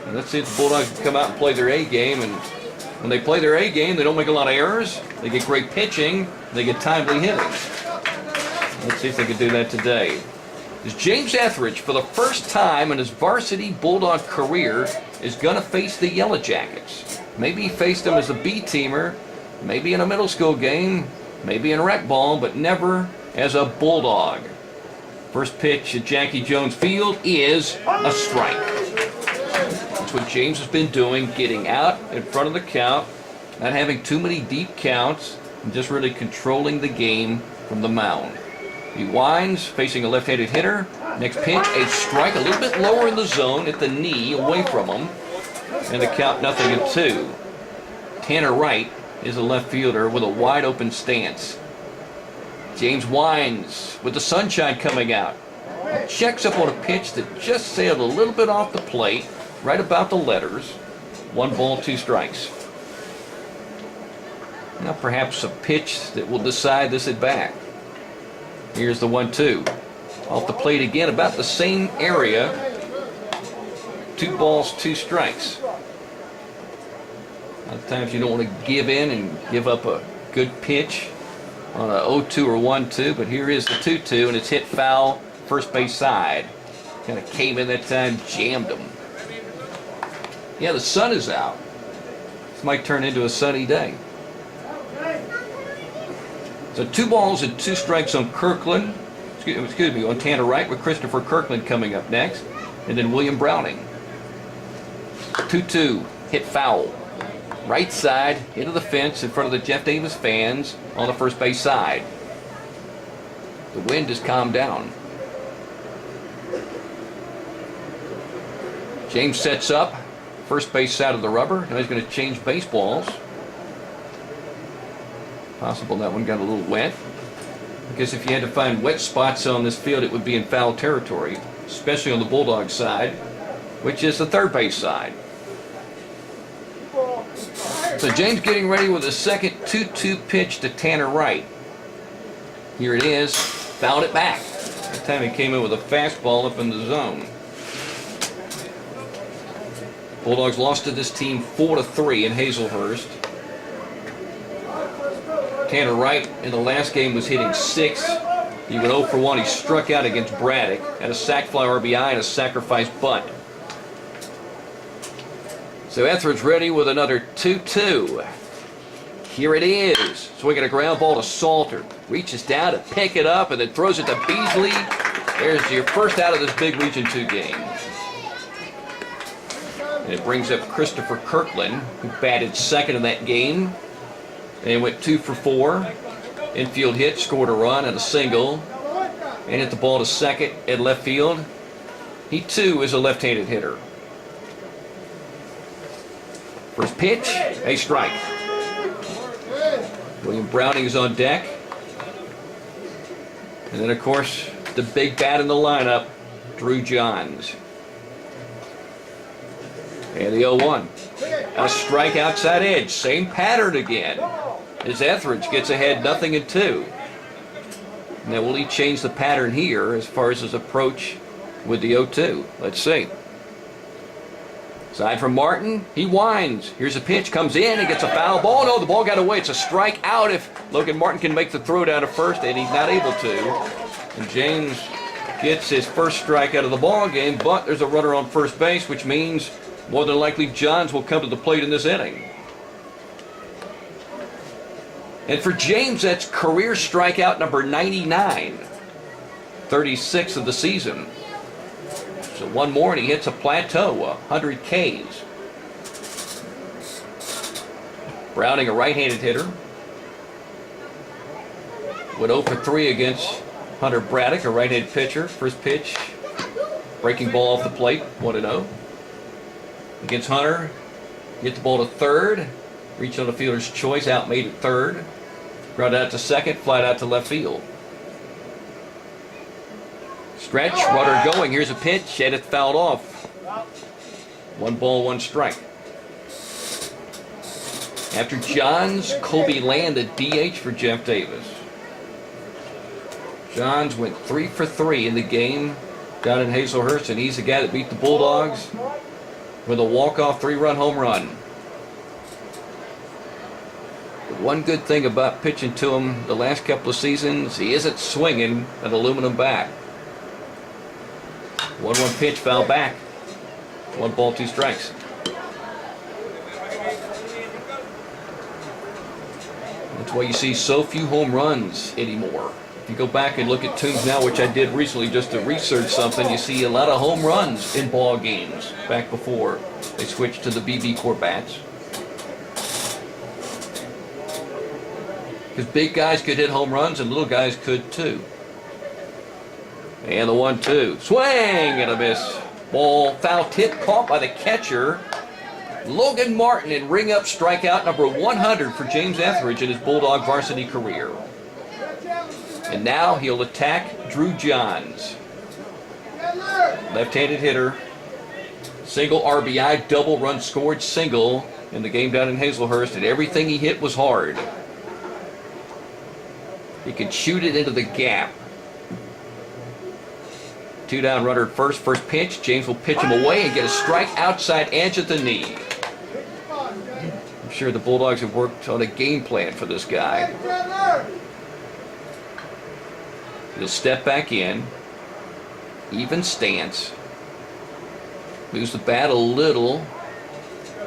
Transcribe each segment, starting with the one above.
And let's see if the Bulldogs can come out and play their A game. And when they play their A game, they don't make a lot of errors. They get great pitching. They get timely hitting. Let's see if they can do that today. As James Ethredge, for the first time in his varsity Bulldog career, is going to face the Yellow Jackets. Maybe he faced them as a B-teamer, maybe in a middle school game, maybe in rec ball, but never as a Bulldog. First pitch at Jacky Jones Field is a strike. That's what James has been doing, getting out in front of the count, not having too many deep counts, and just really controlling the game from the mound. He winds, facing a left-handed hitter. Next pitch, a strike, a little bit lower in the zone at the knee, away from him. And the count 0-2. Tanner Wright is a left fielder with a wide-open stance. James winds with the sunshine coming out. Checks up on a pitch that just sailed a little bit off the plate, right about the letters. 1 ball, 2 strikes. Now perhaps a pitch that will decide this at bat. Here's the 1-2. Off the plate again, about the same area. 2 balls, 2 strikes. A lot of times you don't want to give in and give up a good pitch on a 0-2 or 1-2, but here is the 2-2, and it's hit foul, first base side. Kind of came in that time, jammed him. Yeah, the sun is out. This might turn into a sunny day. So 2 balls and 2 strikes on Kirkland. Excuse me, on Tanner Wright, with Christopher Kirkland coming up next. And then William Browning. 2-2, hit foul. Right side, into the fence in front of the Jeff Davis fans on the first base side. The wind has calmed down. James sets up, first base side of the rubber. Now he's going to change baseballs. Possible that one got a little wet. I guess if you had to find wet spots on this field, it would be in foul territory, especially on the Bulldog side, which is the third base side. So James getting ready with a second 2-2 pitch to Tanner Wright. Here it is, fouled it back. That time he came in with a fastball up in the zone. Bulldogs lost to this team 4-3 in Hazelhurst. Tanner Wright in the last game was hitting 6. He went 0 for 1. He struck out against Braddock, had a sac fly RBI and a sacrifice bunt. So Ethredge ready with another 2-2. Here it is. Swinging a ground ball to Salter. Reaches down to pick it up and then throws it to Beasley. There's your first out of this big Region 2 game. And it brings up Christopher Kirkland, who batted second in that game. And went 2 for 4. Infield hit, scored a run and a single. And hit the ball to second at left field. He too is a left-handed hitter. First pitch, a strike. William Browning is on deck. And then of course, the big bat in the lineup, Drew Johns. And the 0-1. A strike outside edge. Same pattern again. As Ethredge gets ahead 0-2. Now will he change the pattern here as far as his approach with the 0-2? Let's see. Aside from Martin, he winds. Here's a pitch, comes in, he gets a foul ball. No, the ball got away. It's a strike out if Logan Martin can make the throw down to first, and he's not able to. And James gets his first strike out of the ball game, but there's a runner on first base, which means more than likely Johns will come to the plate in this inning. And for James, that's career strikeout number 99. 36 of the season. So one more and he hits a plateau, 100 Ks. Browning, a right-handed hitter. Went 0 for 3 against Hunter Braddock, a right-handed pitcher. First pitch, breaking ball off the plate, 1-0. Against Hunter, get the ball to third. Reached on the fielder's choice, out made at third. Grounded out to second, flied out to left field. Stretch, runner going. Here's a pitch, and it fouled off. 1 ball, 1 strike. After Johns, Colby Land at DH for Jeff Davis. Johns went 3 for 3 in the game down in Hazelhurst, and he's the guy that beat the Bulldogs with a walk-off 3-run home run. The one good thing about pitching to him the last couple of seasons, he isn't swinging an aluminum bat. 1-1 pitch, foul back. 1 ball, 2 strikes. That's why you see so few home runs anymore. If you go back and look at Toombs Now, which I did recently just to research something, you see a lot of home runs in ball games back before they switched to the BB Core bats. Because big guys could hit home runs and little guys could too. And the 1-2. Swing and a miss. Ball foul tip caught by the catcher. Logan Martin, and ring up strikeout number 100 for James Ethredge in his Bulldog varsity career. And now he'll attack Drew Johns. Left-handed hitter. Single RBI, double run scored single in the game down in Hazelhurst, and everything he hit was hard. He could shoot it into the gap. 2 down, runner at first. First pitch, James will pitch him away and get a strike outside edge at the knee. I'm sure the Bulldogs have worked on a game plan for this guy. He'll step back in. Even stance. Moves the bat a little.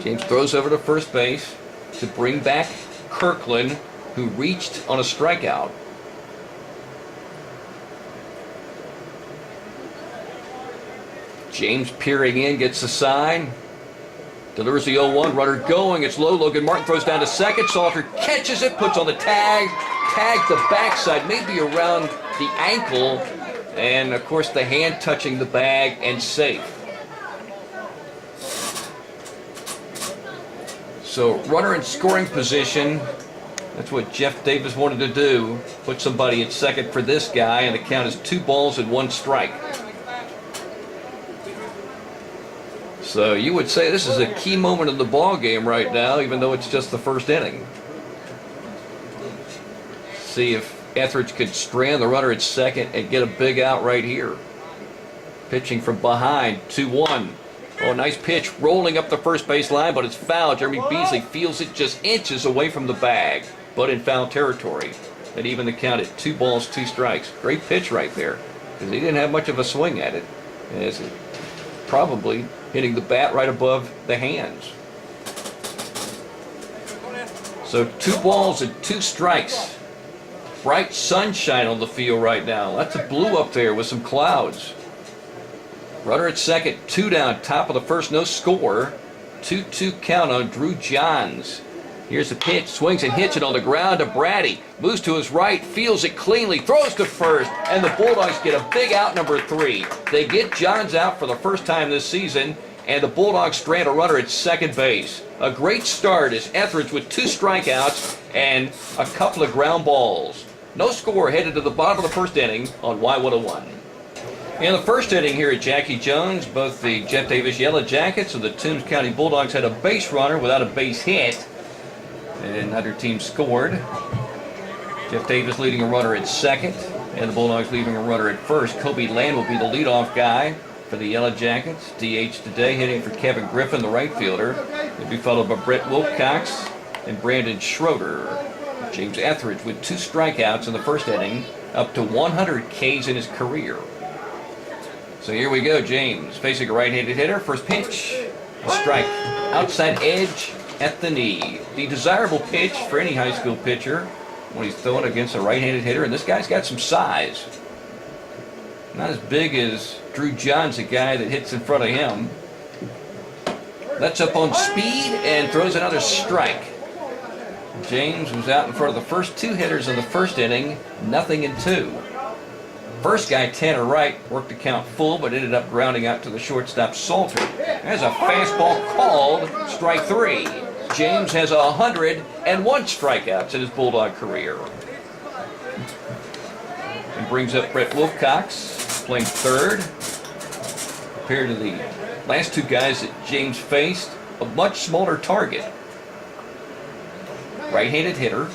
James throws over to first base to bring back Kirkland, who reached on a strikeout. James peering in, gets the sign. Delivers the 0-1, runner going. It's low. Logan Martin throws down to second. Salter catches it, puts on the tag. Tagged the backside, maybe around the ankle. And, of course, the hand touching the bag and safe. So, runner in scoring position. That's what Jeff Davis wanted to do. Put somebody at second for this guy, and the count is 2 balls and 1 strike. So you would say this is a key moment in the ball game right now, even though it's just the first inning. See if Ethredge could strand the runner at second and get a big out right here. Pitching from behind, 2-1. Oh, nice pitch rolling up the first base line, but it's foul. Jeremy Beasley feels it just inches away from the bag, but in foul territory. And even the count at 2 balls, 2 strikes. Great pitch right there, because he didn't have much of a swing at it. As it probably hitting the bat right above the hands. So 2 balls and 2 strikes. Bright sunshine on the field right now. Lots of blue up there with some clouds. Runner at second, 2 down, top of the first, no score. 2-2 count on Drew Johns. Here's the pitch, swings and hits it on the ground to Braddock. Moves to his right, feels it cleanly, throws to first, and the Bulldogs get a big out, number 3. They get Johns out for the first time this season, and the Bulldogs strand a runner at second base. A great start as Ethredge with 2 strikeouts and a couple of ground balls. No score headed to the bottom of the first inning on Y101. In the first inning here at Jacky Jones, both the Jeff Davis Yellow Jackets and the Toombs County Bulldogs had a base runner without a base hit. And neither team scored. Jeff Davis leading a runner at second, and the Bulldogs leaving a runner at first. Kobe Land will be the leadoff guy for the Yellow Jackets. DH today, hitting for Kevin Griffin, the right fielder. He'll be followed by Brett Wilcox and Brandon Schroeder. James Ethredge with 2 strikeouts in the first inning, up to 100 Ks in his career. So here we go, James facing a right-handed hitter. First pitch, a strike, outside edge at the knee. The desirable pitch for any high school pitcher when he's throwing against a right-handed hitter, and this guy's got some size. Not as big as Drew Johns, a guy that hits in front of him. That's up on speed and throws another strike. James was out in front of the first 2 hitters in the first inning, 0-2. First guy, Tanner Wright, worked the count full, but ended up grounding out to the shortstop, Salter. There's a fastball called, strike 3. James has 101 strikeouts in his Bulldog career. And brings up Brett Wilcox, playing third. Compared to the last 2 guys that James faced, a much smaller target. Right-handed hitter.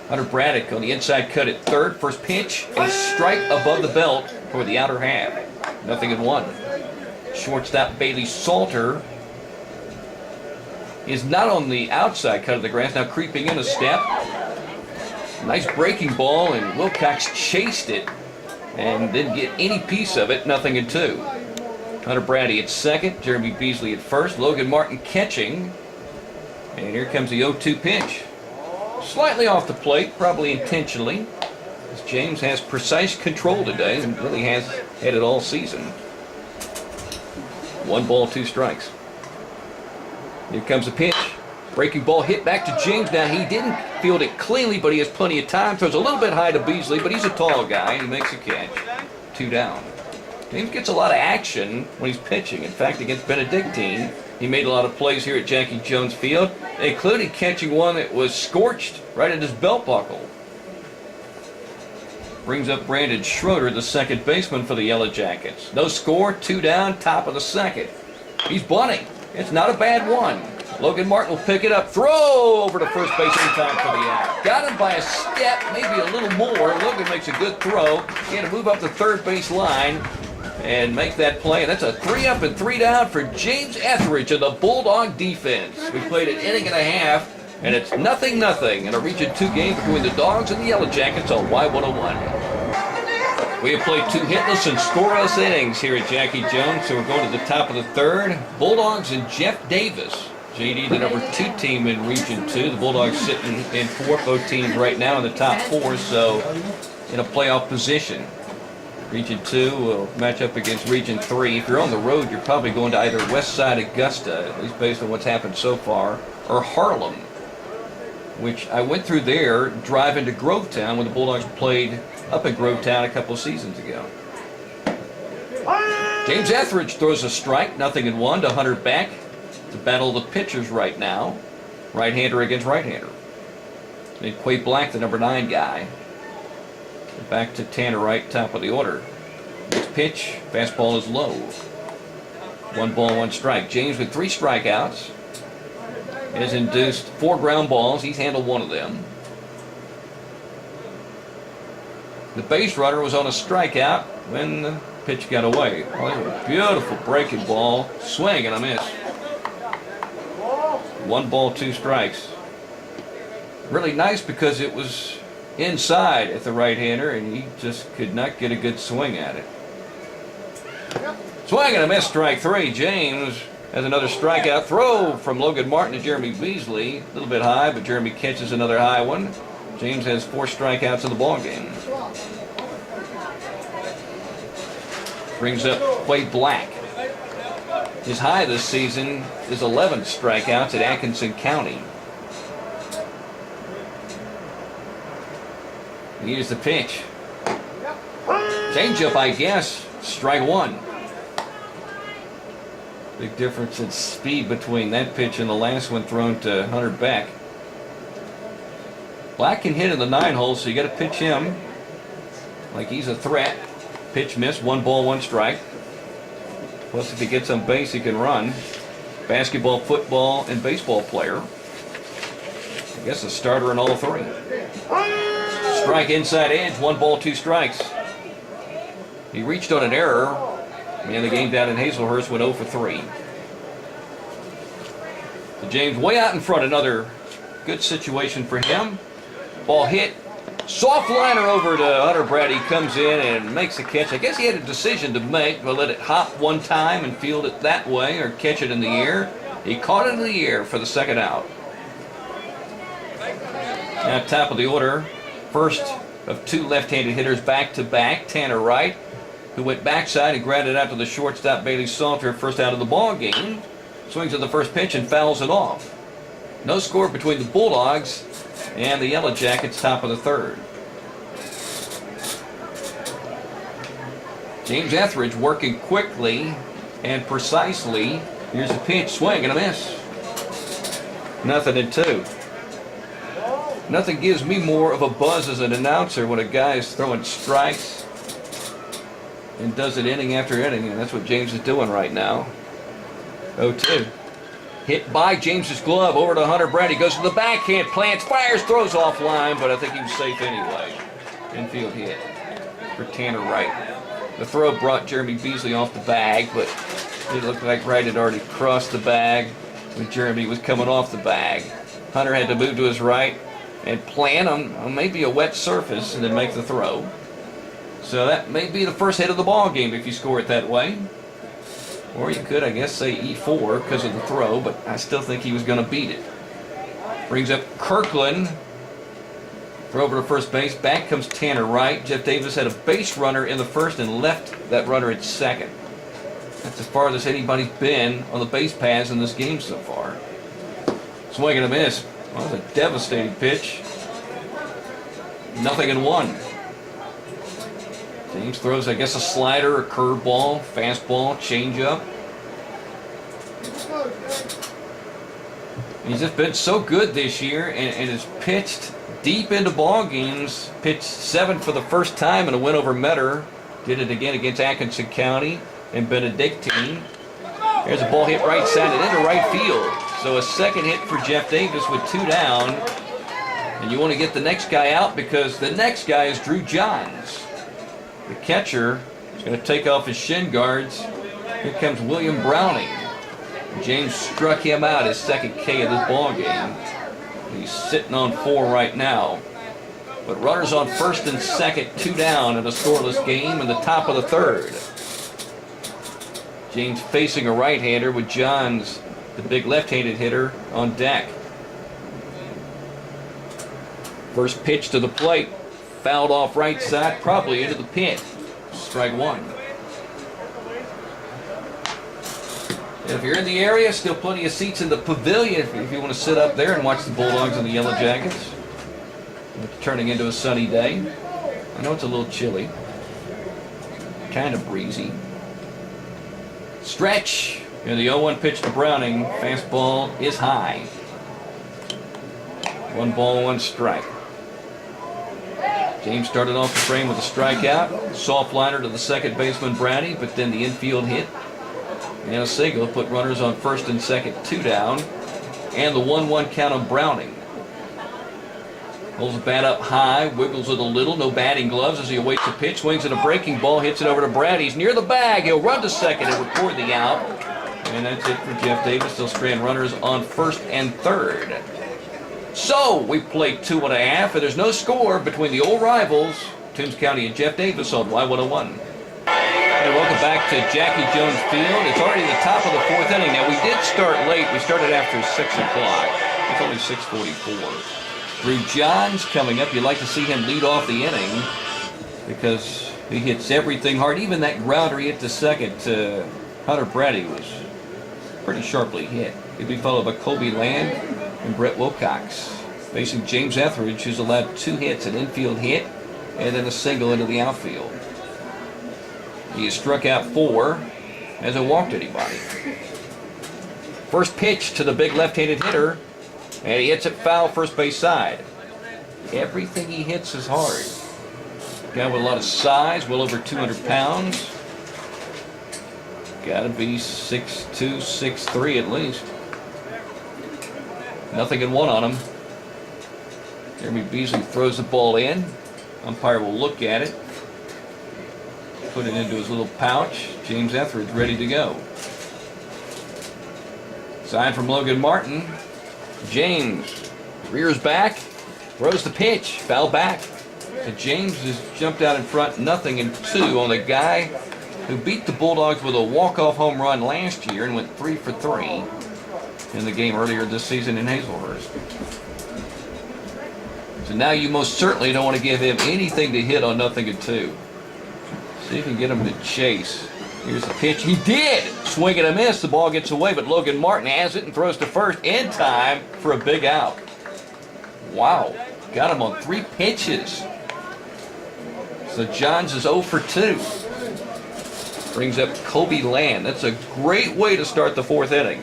Hunter Braddock on the inside cut at third. First pitch, a strike above the belt toward the outer half. 0-1. Shortstop Bailey Salter is not on the outside cut of the grass, now creeping in a step. Nice breaking ball, and Wilcox chased it and didn't get any piece of it. 0-2. Hunter Brady at second, Jeremy Beasley at first, Logan Martin catching. And here comes the 0-2 pitch. Slightly off the plate, probably intentionally, as James has precise control today and really has had it all season. 1 ball, 2 strikes. Here comes the pitch. Breaking ball hit back to James. Now, he didn't field it cleanly, but he has plenty of time. Throws a little bit high to Beasley, but he's a tall guy, and he makes a catch. 2 down. James gets a lot of action when he's pitching. In fact, against Benedictine, he made a lot of plays here at Jacky Jones Field, including catching one that was scorched right at his belt buckle. Brings up Brandon Schroeder, the second baseman for the Yellow Jackets. No score, 2 down, top of the second. He's bunting. It's not a bad one. Logan Martin will pick it up. Throw over to first base in time for the out. Got him by a step, maybe a little more. Logan makes a good throw. He had to move up the third base line and make that play. And that's a 3 up and 3 down for James Ethredge of the Bulldog defense. We played an inning and a half, and it's 0-0 in a Region 2 game between the Dogs and the Yellow Jackets on Y101. We have played 2 hitless and scoreless innings here at Jacky Jones, so we're going to the top of the third. Bulldogs and Jeff Davis. JD, the number 2 team in Region 2. The Bulldogs sitting in 4th. Both teams right now in the top 4, so in a playoff position. Region 2 will match up against Region 3. If you're on the road, you're probably going to either Westside Augusta, at least based on what's happened so far, or Harlem, which I went through there driving to Grovetown when the Bulldogs played up in Grovetown a couple of seasons ago. James Ethredge throws a strike, 0-1 to Hunter Beck. To battle the pitchers right now. Right-hander against right-hander. And Quay Black, the number 9 guy. Back to Tanner Wright, top of the order. Next pitch, fastball is low. 1 ball, 1 strike. James with 3 strikeouts. Has induced 4 ground balls. He's handled 1 of them. The base runner was on a strikeout when the pitch got away. Oh, that was a beautiful breaking ball. Swing and a miss. 1 ball, 2 strikes. Really nice because it was inside at the right-hander and he just could not get a good swing at it. Swing and a miss, strike 3. James has another strikeout. Throw from Logan Martin to Jeremy Beasley. A little bit high, but Jeremy catches another high one. James has 4 strikeouts in the ballgame. Brings up Quay Black. His high this season is 11 strikeouts at Atkinson County. Here's the pitch. Changeup, I guess. Strike 1. Big difference in speed between that pitch and the last one thrown to Hunter Beck. Black can hit in the 9 hole, so you got to pitch him like he's a threat. Pitch miss, 1 ball, 1 strike. Plus, if he gets on base, he can run. Basketball, football, and baseball player. I guess a starter in all 3. Strike inside edge, 1 ball, 2 strikes. He reached on an error, and the game down in Hazelhurst went 0 for 3. So James way out in front, another good situation for him. Ball hit. Soft liner over to Hunter Brady, comes in and makes a catch. I guess he had a decision to make, but let it hop 1 time and field it that way or catch it in the air. He caught it in the air for the 2nd out. Now top of the order, first of 2 left-handed hitters back-to-back. Tanner Wright, who went backside and grounded out to the shortstop Bailey Salter, first out of the ball game. Swings at the first pitch and fouls it off. No score between the Bulldogs and the Yellow Jackets, top of the 3rd. James Ethredge working quickly and precisely. Here's a pitch, swing and a miss. 0-2. Nothing gives me more of a buzz as an announcer when a guy is throwing strikes and does it inning after inning, and that's what James is doing right now. 0-2. Hit by James's glove over to Hunter Brady. Goes to the backhand, plants, fires, throws offline, but I think he was safe anyway. Infield hit for Tanner Wright. The throw brought Jeremy Beasley off the bag, but it looked like Wright had already crossed the bag when Jeremy was coming off the bag. Hunter had to move to his right and plant on maybe a wet surface and then make the throw. So that may be the first hit of the ball game if you score it that way. Or you could, I guess, say E4 because of the throw, but I still think he was going to beat it. Brings up Kirkland. Throw over to first base. Back comes Tanner Wright. Jeff Davis had a base runner in the first and left that runner at second. That's as far as anybody's been on the base paths in this game so far. Swing and a miss. Well, that was a devastating pitch. 0-1. James throws, I guess, a slider, a curveball, fastball, changeup. He's just been so good this year and has pitched deep into ball games. Pitched 7 for the first time in a win over Metter. Did it again against Atkinson County and Benedictine. There's a ball hit right side and into right field. So a second hit for Jeff Davis with 2 down. And you want to get the next guy out because the next guy is Drew Johns. The catcher is going to take off his shin guards. Here comes William Browning. James struck him out his second K of this ball game. He's sitting on 4 right now. But runners on first and second, 2 down in a scoreless game in the top of the third. James facing a right-hander with Johns, the big left-handed hitter, on deck. First pitch to the plate. Fouled off right side, probably into the pit. Strike 1. If you're in the area, still plenty of seats in the pavilion if you want to sit up there and watch the Bulldogs and the Yellow Jackets. It's turning into a sunny day. I know it's a little chilly. Kind of breezy. Stretch. And the 0-1 pitch to Browning. Fastball is high. 1 ball, 1 strike. James started off the frame with a strikeout. Soft liner to the second baseman Brownie, but then the infield hit. And a single put runners on first and second, 2 down. And the 1-1 count on Browning. Holds the bat up high, wiggles it a little, no batting gloves as he awaits the pitch, swings at a breaking ball, hits it over to Brad. He's near the bag. He'll run to second and record the out. And that's it for Jeff Davis. They'll strand runners on first and third. So we played 2.5, and there's no score between the old rivals, Toombs County and Jeff Davis on Y101. And welcome back to Jacky Jones Field. It's already the top of the 4th inning. Now, we did start late. We started after 6 o'clock. It's only 6:44. Drew Johns coming up. You'd like to see him lead off the inning because he hits everything hard. Even that grounder he hit to second to Hunter Brady was pretty sharply hit. He'd be followed by Colby Land and Brett Wilcox. Facing James Ethredge, who's allowed 2 hits, an infield hit, and then a single into the outfield. He has struck out 4, hasn't walked anybody. First pitch to the big left-handed hitter, and he hits it foul first base side. Everything he hits is hard. Guy with a lot of size, well over 200 pounds. Got to be 6'2", 6'3" at least. 0-1 on him. Jeremy Beasley throws the ball in. Umpire will look at it. Put it into his little pouch. James Ethredge ready to go. Sign from Logan Martin. James rears back. Throws the pitch. Foul back. So James has jumped out in front 0-2 on the guy who beat the Bulldogs with a walk-off home run last year and went 3 for 3 in the game earlier this season in Hazelhurst. So now you most certainly don't want to give him anything to hit on 0-2. See if you can get him to chase. Here's the pitch. He did! Swing and a miss. The ball gets away, but Logan Martin has it and throws to first in time for a big out. Wow. Got him on 3 pitches. So Johns is 0 for 2. Brings up Colby Land. That's a great way to start the 4th inning.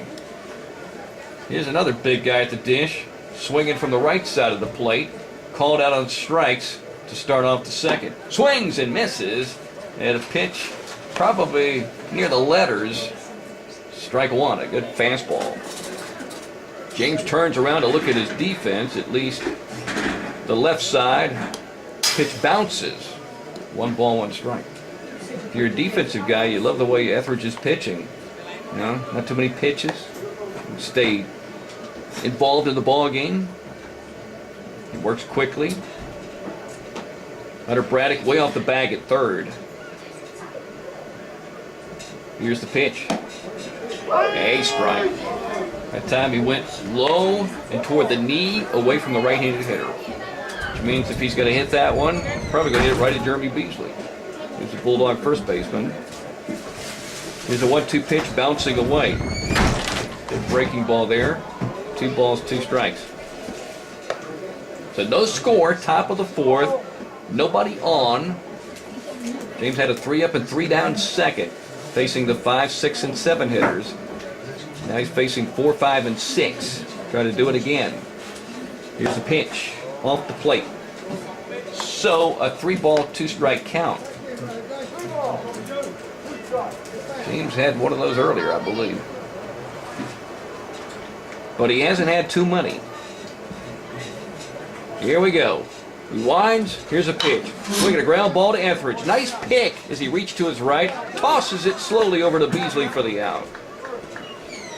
Here's another big guy at the dish, swinging from the right side of the plate, called out on strikes to start off the 2nd. Swings and misses, and a pitch probably near the letters. Strike 1, a good fastball. James turns around to look at his defense, at least the left side. Pitch bounces. 1 ball, 1 strike. If you're a defensive guy, you love the way Ethredge is pitching. You know, not too many pitches. stay involved in the ball game. He works quickly. Hunter Braddock way off the bag at third. Here's the pitch. A strike. That time he went low and toward the knee away from the right-handed hitter. Which means if he's going to hit that one, probably going to hit it right at Jeremy Beasley. Here's the Bulldog first baseman. Here's a 1-2 pitch bouncing away. Good breaking ball there. 2 balls, 2 strikes. So no score, top of the 4th. Nobody on. James had a 3-up and 3-down second, facing the 5, 6, and 7 hitters. Now he's facing 4, 5, and 6. Trying to do it again. Here's the pitch. Off the plate. So a 3-ball, 2-strike count. James had one of those earlier, I believe. But he hasn't had too many. Here we go. He winds. Here's a pitch. Swinging a ground ball to Ethredge. Nice pick as he reached to his right. Tosses it slowly over to Beasley for the out.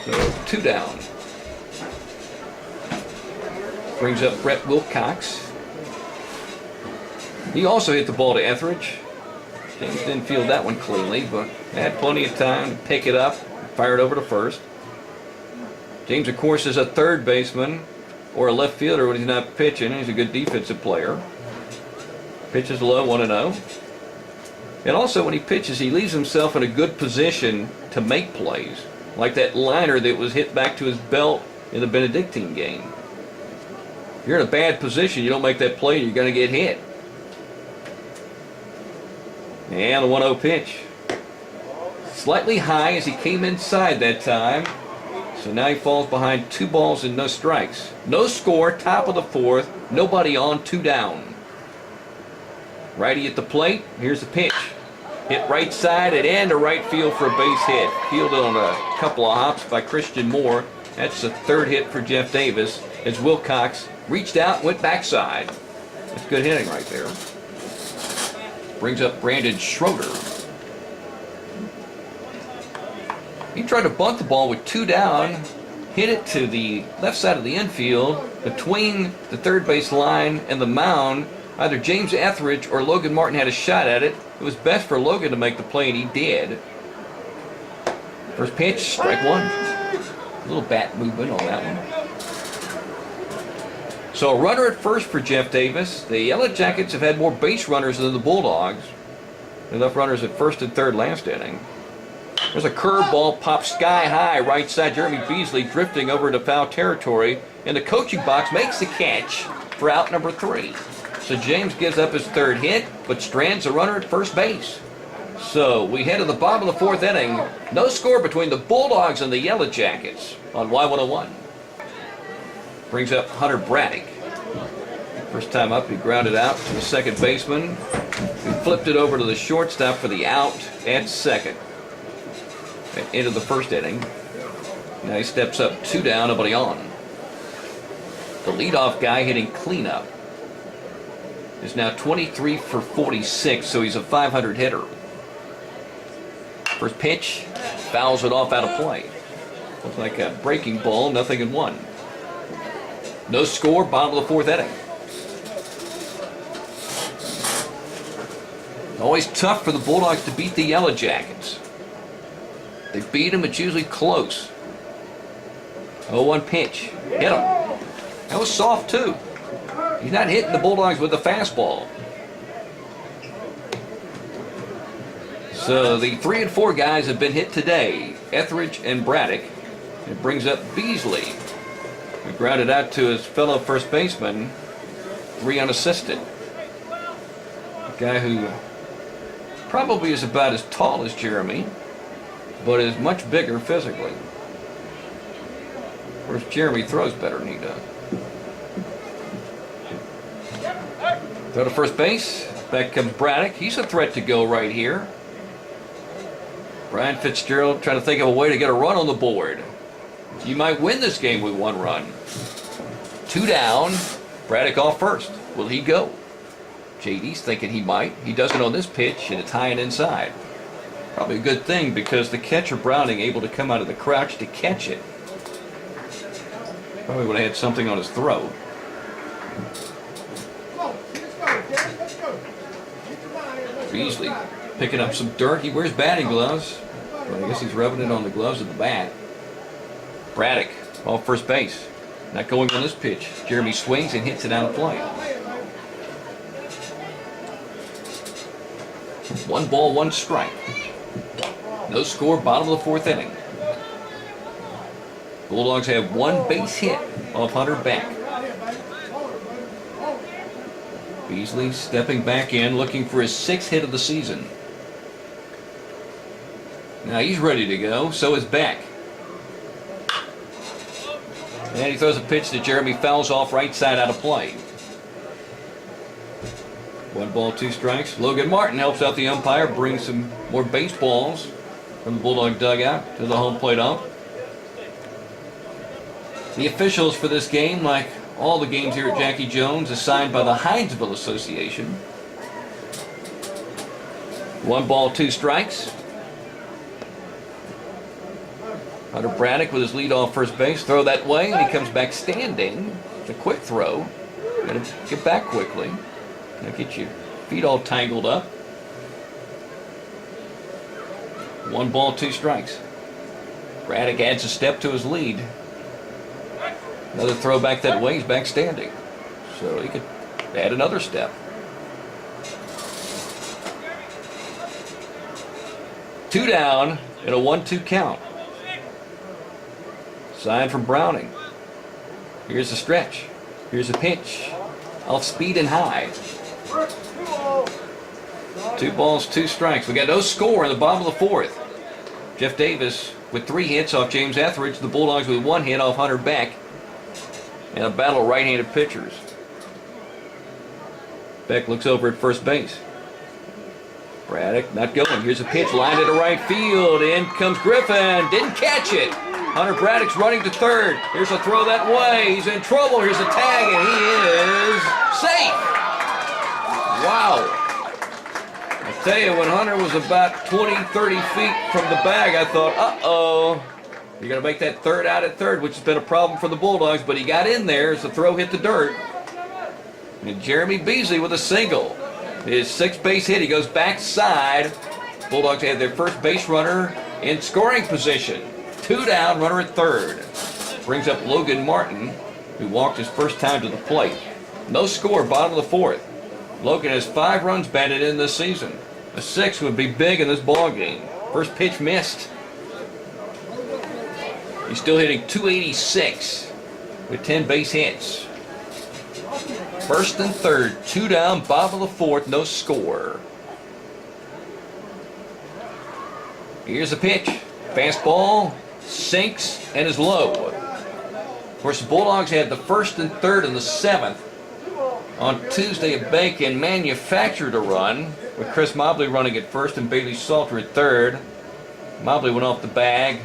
So 2 down. Brings up Brett Wilcox. He also hit the ball to Ethredge. James didn't field that one cleanly, but had plenty of time to pick it up. Fire it over to first. James, of course, is a third baseman or a left fielder when he's not pitching. He's a good defensive player. Pitches low, 1-0. And also when he pitches, he leaves himself in a good position to make plays. Like that liner that was hit back to his belt in the Benedictine game. If you're in a bad position, you don't make that play, you're going to get hit. And the 1-0 pitch. Slightly high as he came inside that time. So now he falls behind 2 balls and no strikes. No score, top of the 4th. Nobody on, 2 down. Righty at the plate. Here's the pitch. Hit right side and into right field for a base hit. Fielded on a couple of hops by Christian Moore. That's the 3rd hit for Jeff Davis as Wilcox reached out and went backside. That's good hitting right there. Brings up Brandon Schroeder. He tried to bunt the ball with 2 down, hit it to the left side of the infield, between the third base line and the mound. Either James Ethredge or Logan Martin had a shot at it. It was best for Logan to make the play, and he did. First pitch, strike 1. A little bat movement on that one. So a runner at first for Jeff Davis. The Yellow Jackets have had more base runners than the Bulldogs. They left runners at first and third last inning. There's a curveball popped sky high right side. Jeremy Beasley drifting over into foul territory. In the coaching box makes the catch for out number 3. So James gives up his 3rd hit, but strands a runner at first base. So we head to the bottom of the 4th inning. No score between the Bulldogs and the Yellow Jackets on Y101. Brings up Hunter Braddock. First time up, he grounded out to the second baseman. He flipped it over to the shortstop for the out at second. Into the 1st inning. Now he steps up 2 down, nobody on. The leadoff guy hitting cleanup is now 23 for 46, so he's a 500 hitter. First pitch, fouls it off out of play. Looks like a breaking ball, nothing in 1. No score, bottom of the 4th inning. Always tough for the Bulldogs to beat the Yellow Jackets. They beat him, it's usually close. 0-1 pitch. Hit him. That was soft, too. He's not hitting the Bulldogs with a fastball. So the 3 and 4 guys have been hit today. Ethredge and Braddock. It brings up Beasley. He grounded out to his fellow first baseman. 3 unassisted. A guy who probably is about as tall as Jeremy, but is much bigger physically. Of course, Jeremy throws better than he does. Throw to first base. Back comes Braddock. He's a threat to go right here. Brian Fitzgerald trying to think of a way to get a run on the board. You might win this game with 1 run. 2 down. Braddock off first. Will he go? JD's thinking he might. He doesn't on this pitch, and it's high and inside. Probably a good thing because the catcher Browning able to come out of the crouch to catch it. Probably would have had something on his throat. Beasley picking up some dirt. He wears batting gloves. Well, I guess he's rubbing it on the gloves of the bat. Braddock off first base. Not going on this pitch. Jeremy swings and hits it out of play. 1 ball, 1 strike. No score, bottom of the 4th inning. Bulldogs have 1 base hit off Hunter Beck. Beasley stepping back in, looking for his 6th hit of the season. Now he's ready to go, so is Beck. And he throws a pitch that Jeremy fouls off right side out of play. 1 ball, 2 strikes. Logan Martin helps out the umpire, brings some more baseballs from the Bulldog dugout to the home plate ump. The officials for this game, like all the games here at Jacky Jones, assigned by the Hinesville Association. 1 ball, 2 strikes. Hunter Braddock with his lead off first base. Throw that way, and he comes back standing. It's a quick throw. Got to get back quickly. Now get your feet all tangled up. 1 ball, 2 strikes. Braddock adds a step to his lead. Another throw back that way. He's back standing. So he could add another step. 2 down and a 1-2 count. Sign from Browning. Here's the stretch. Here's a pitch. Off speed and high. 2 balls, 2 strikes. We got no score in the bottom of the 4th. Jeff Davis with 3 hits off James Ethredge. The Bulldogs with 1 hit off Hunter Beck. And a battle of right-handed pitchers. Beck looks over at first base. Braddock not going. Here's a pitch lined into right field. In comes Griffin. Didn't catch it. Hunter Braddock's running to third. Here's a throw that way. He's in trouble. Here's a tag, and he is safe. Wow. I tell you, when Hunter was about 20, 30 feet from the bag, I thought, uh-oh. You're going to make that third out at third, which has been a problem for the Bulldogs, but he got in there as the throw hit the dirt. And Jeremy Beasley with a single. His 6th base hit. He goes backside. Bulldogs had their first base runner in scoring position. 2 down, runner at third. Brings up Logan Martin, who walked his first time to the plate. No score, bottom of the 4th. Logan has 5 runs batted in this season. A 6th would be big in this ball game. First pitch missed. He's still hitting 286 with 10 base hits. 1st and 3rd, 2 down, bottom of the 4th, no score. Here's a pitch. Fastball. Sinks and is low. Of course, the Bulldogs had the 1st and 3rd and the 7th. On Tuesday, Bacon manufactured a run with Chris Mobley running at first and Bailey Salter at third. Mobley went off the bag.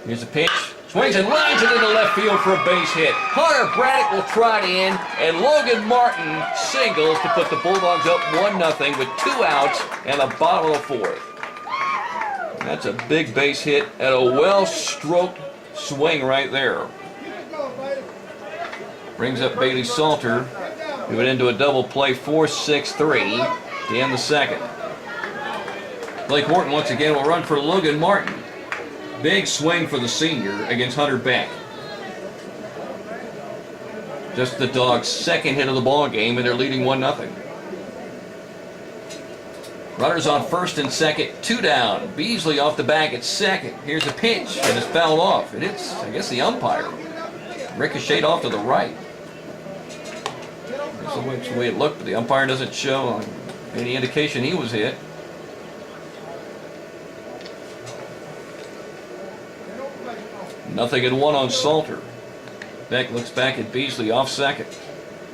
Here's a pitch. Swings and lines it into left field for a base hit. Hunter Braddock will trot in, and Logan Martin singles to put the Bulldogs up 1-0 with 2 outs and the bottom of the 4th. That's a big base hit and a well-stroked swing right there. Brings up Bailey Salter, who went into a double play 4-6-3 to end the 2nd. Blake Horton once again will run for Logan Martin. Big swing for the senior against Hunter Beck. Just the Dogs' 2nd hit of the ball game, and they're leading 1-0. Runners on 1st and 2nd, 2 down. Beasley off the bag at 2nd. Here's a pitch, and it's fouled off. And it's, I guess, the umpire. Ricocheted off to the right. That's the way it looked, but the umpire doesn't show any indication he was hit. Nothing in 1 on Salter. Beck looks back at Beasley off 2nd.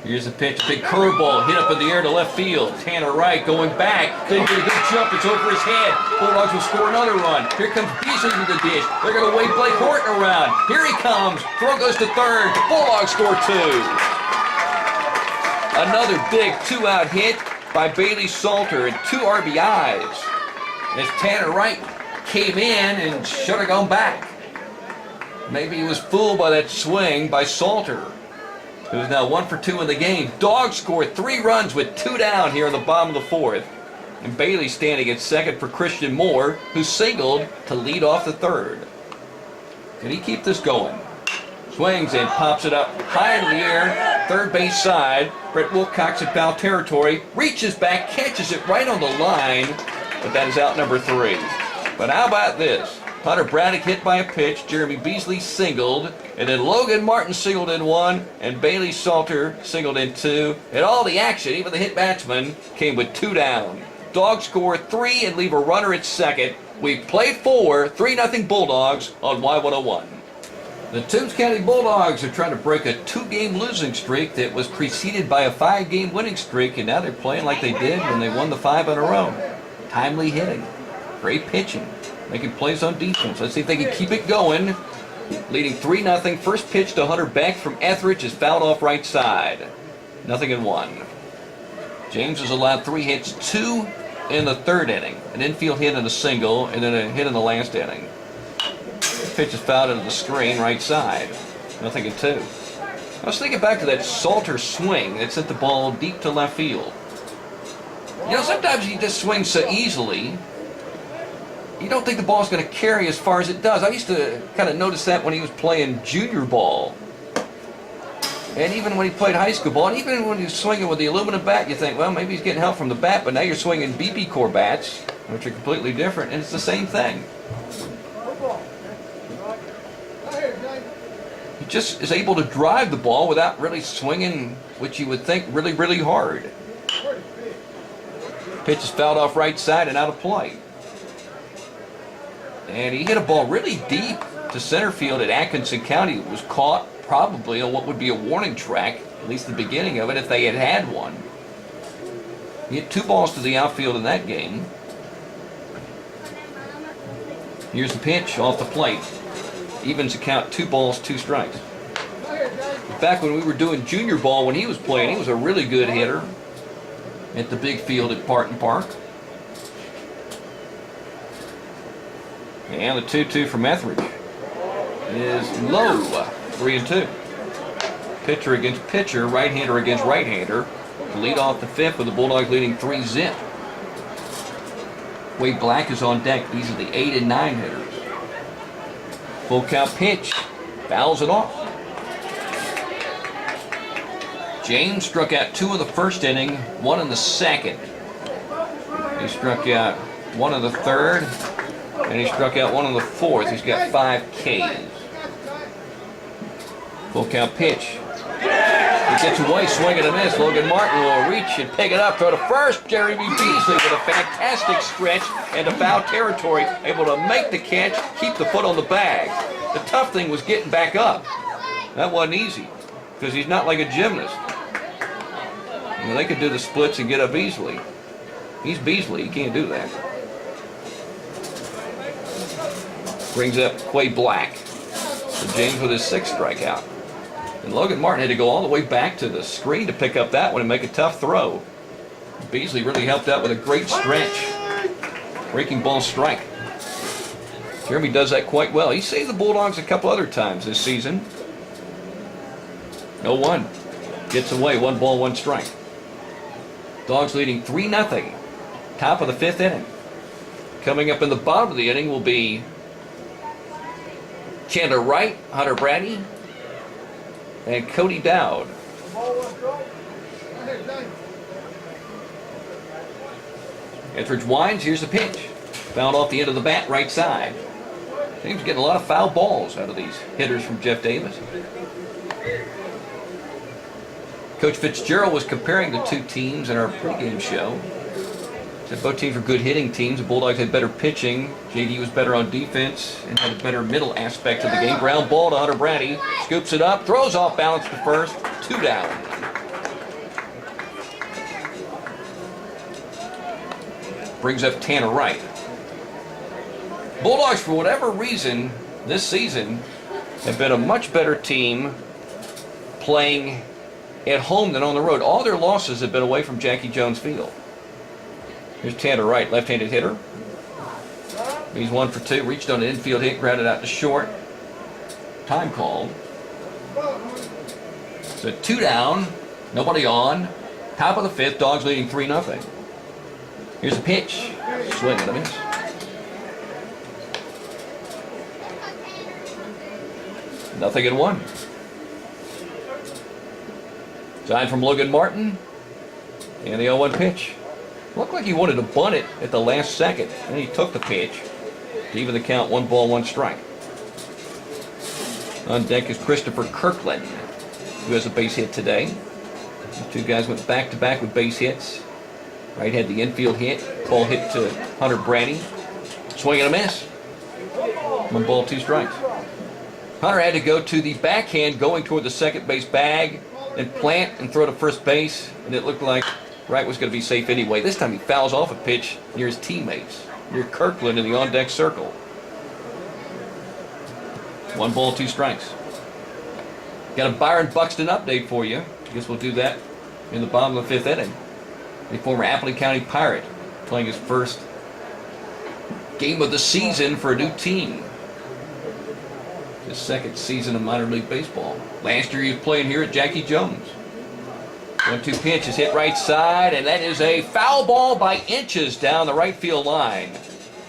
Here's a pitch, big curveball, hit up in the air to left field. Tanner Wright going back, couldn't get a good jump, it's over his head. Bulldogs will score another run. Here comes Beasley to the dish. They're going to wave Blake Horton around. Here he comes, throw goes to third. Bulldogs score 2. Another big 2-out hit by Bailey Salter and 2 RBIs. As Tanner Wright came in and should have gone back. Maybe he was fooled by that swing by Salter, who's now 1 for 2 in the game. Dogs scored 3 runs with 2 down here in the bottom of the 4th. And Bailey standing at second for Christian Moore, who singled to lead off the 3rd. Can he keep this going? Swings and pops it up high into the air, third base side. Brett Wilcox in foul territory, reaches back, catches it right on the line, but that is out number 3. But how about this? Hunter Braddock hit by a pitch, Jeremy Beasley singled, and then Logan Martin singled in 1, and Bailey Salter singled in 2. And all the action, even the hit batsman, came with 2 down. Dogs score 3 and leave a runner at second. We've played 4, 3-0 Bulldogs on Y101. The Toombs County Bulldogs are trying to break a 2-game losing streak that was preceded by a 5-game winning streak, and now they're playing like they did when they won the 5 in a row. Timely hitting, great pitching, making plays on defense. Let's see if they can keep it going. Leading 3-0. First pitch to Hunter Beck from Ethredge is fouled off right side. 0-1. James has allowed 3 hits, 2 in the 3rd inning. An infield hit and a single, and then a hit in the last inning. Pitch is fouled into the screen, right side. 0-2. I was thinking back to that Salter swing that sent the ball deep to left field. You know, sometimes you just swing so easily, you don't think the ball's going to carry as far as it does. I used to kind of notice that when he was playing junior ball. And even when he played high school ball, and even when he was swinging with the aluminum bat, you think, well, maybe he's getting help from the bat, but now you're swinging BP core bats, which are completely different, and it's the same thing. He just is able to drive the ball without really swinging, which you would think, really, really hard. Pitch is fouled off right side and out of play. And he hit a ball really deep to center field at Atkinson County. It was caught probably on what would be a warning track, at least the beginning of it, if they had had one. He hit 2 balls to the outfield in that game. Here's the pitch off the plate. Evens the count, 2 balls, 2 strikes. Back when we were doing junior ball, when he was playing, he was a really good hitter at the big field at Barton Park. And the 2-2 from Ethredge is low, 3-2. Pitcher against pitcher, right-hander against right-hander. Lead off the 5th with the Bulldogs leading 3-0. Wade Black is on deck. These are the 8 and 9 hitters. Full count pitch, fouls it off. James struck out 2 in the 1st inning, 1 in the 2nd. He struck out 1 in the 3rd, and he struck out 1 in the 4th. He's got 5 Ks. Full count pitch. He gets away, swing and a miss. Logan Martin will reach and pick it up, throw to first. Jeremy Beasley with a fantastic stretch into foul territory, able to make the catch, keep the foot on the bag. The tough thing was getting back up. That wasn't easy, because he's not like a gymnast. You know, they could do the splits and get up easily. He's Beasley, he can't do that. Brings up Wade Black. So James with his 6th strikeout. And Logan Martin had to go all the way back to the screen to pick up that one and make a tough throw. Beasley really helped out with a great stretch. Breaking ball strike. Jeremy does that quite well. He saved the Bulldogs a couple other times this season. 0-1. Gets away, 1 ball, 1 strike. Dogs leading 3-0. Top of the 5th inning. Coming up in the bottom of the inning will be Chandler Wright, Hunter Brady, and Cody Dowd. Ethredge winds, here's the pitch. Fouled off the end of the bat, right side. Seems getting a lot of foul balls out of these hitters from Jeff Davis. Coach Fitzgerald was comparing the 2 teams in our pregame show. Said both teams were good hitting teams. The Bulldogs had better pitching. JD was better on defense and had a better middle aspect of the game. Ground ball to Hunter Brady. Scoops it up, throws off balance to first. 2 down. Brings up Tanner Wright. Bulldogs, for whatever reason, this season have been a much better team playing at home than on the road. All their losses have been away from Jacky Jones Field. Here's Tanner Wright, left-handed hitter. He's 1 for 2. Reached on an infield hit, grounded out to short. time called. So 2 down, nobody on. Top of the 5th, Dogs leading 3-0. Here's a pitch. Swing and a miss. Nothing in 1. Sign from Logan Martin. And the 0-1 pitch. Looked like he wanted to bunt it at the last second. And he took the pitch to even the count. 1 ball, 1 strike. On deck is Christopher Kirkland, who has a base hit today. The 2 guys went back-to-back with base hits. Right had the infield hit. Ball hit to Hunter Brady. Swing and a miss. 1 ball, 2 strikes. Hunter had to go to the backhand going toward the second base bag and plant and throw to first base. And it looked like Wright was going to be safe anyway. This time he fouls off a pitch near his teammates, near Kirkland in the on-deck circle. 1 ball, 2 strikes. Got a Byron Buxton update for you. I guess we'll do that in the bottom of the 5th inning. The former Appleton County Pirate playing his first game of the season for a new team. His 2nd season of minor league baseball. Last year he was playing here at Jacky Jones. 1-2 pitch is hit right side, and that is a foul ball by inches down the right field line,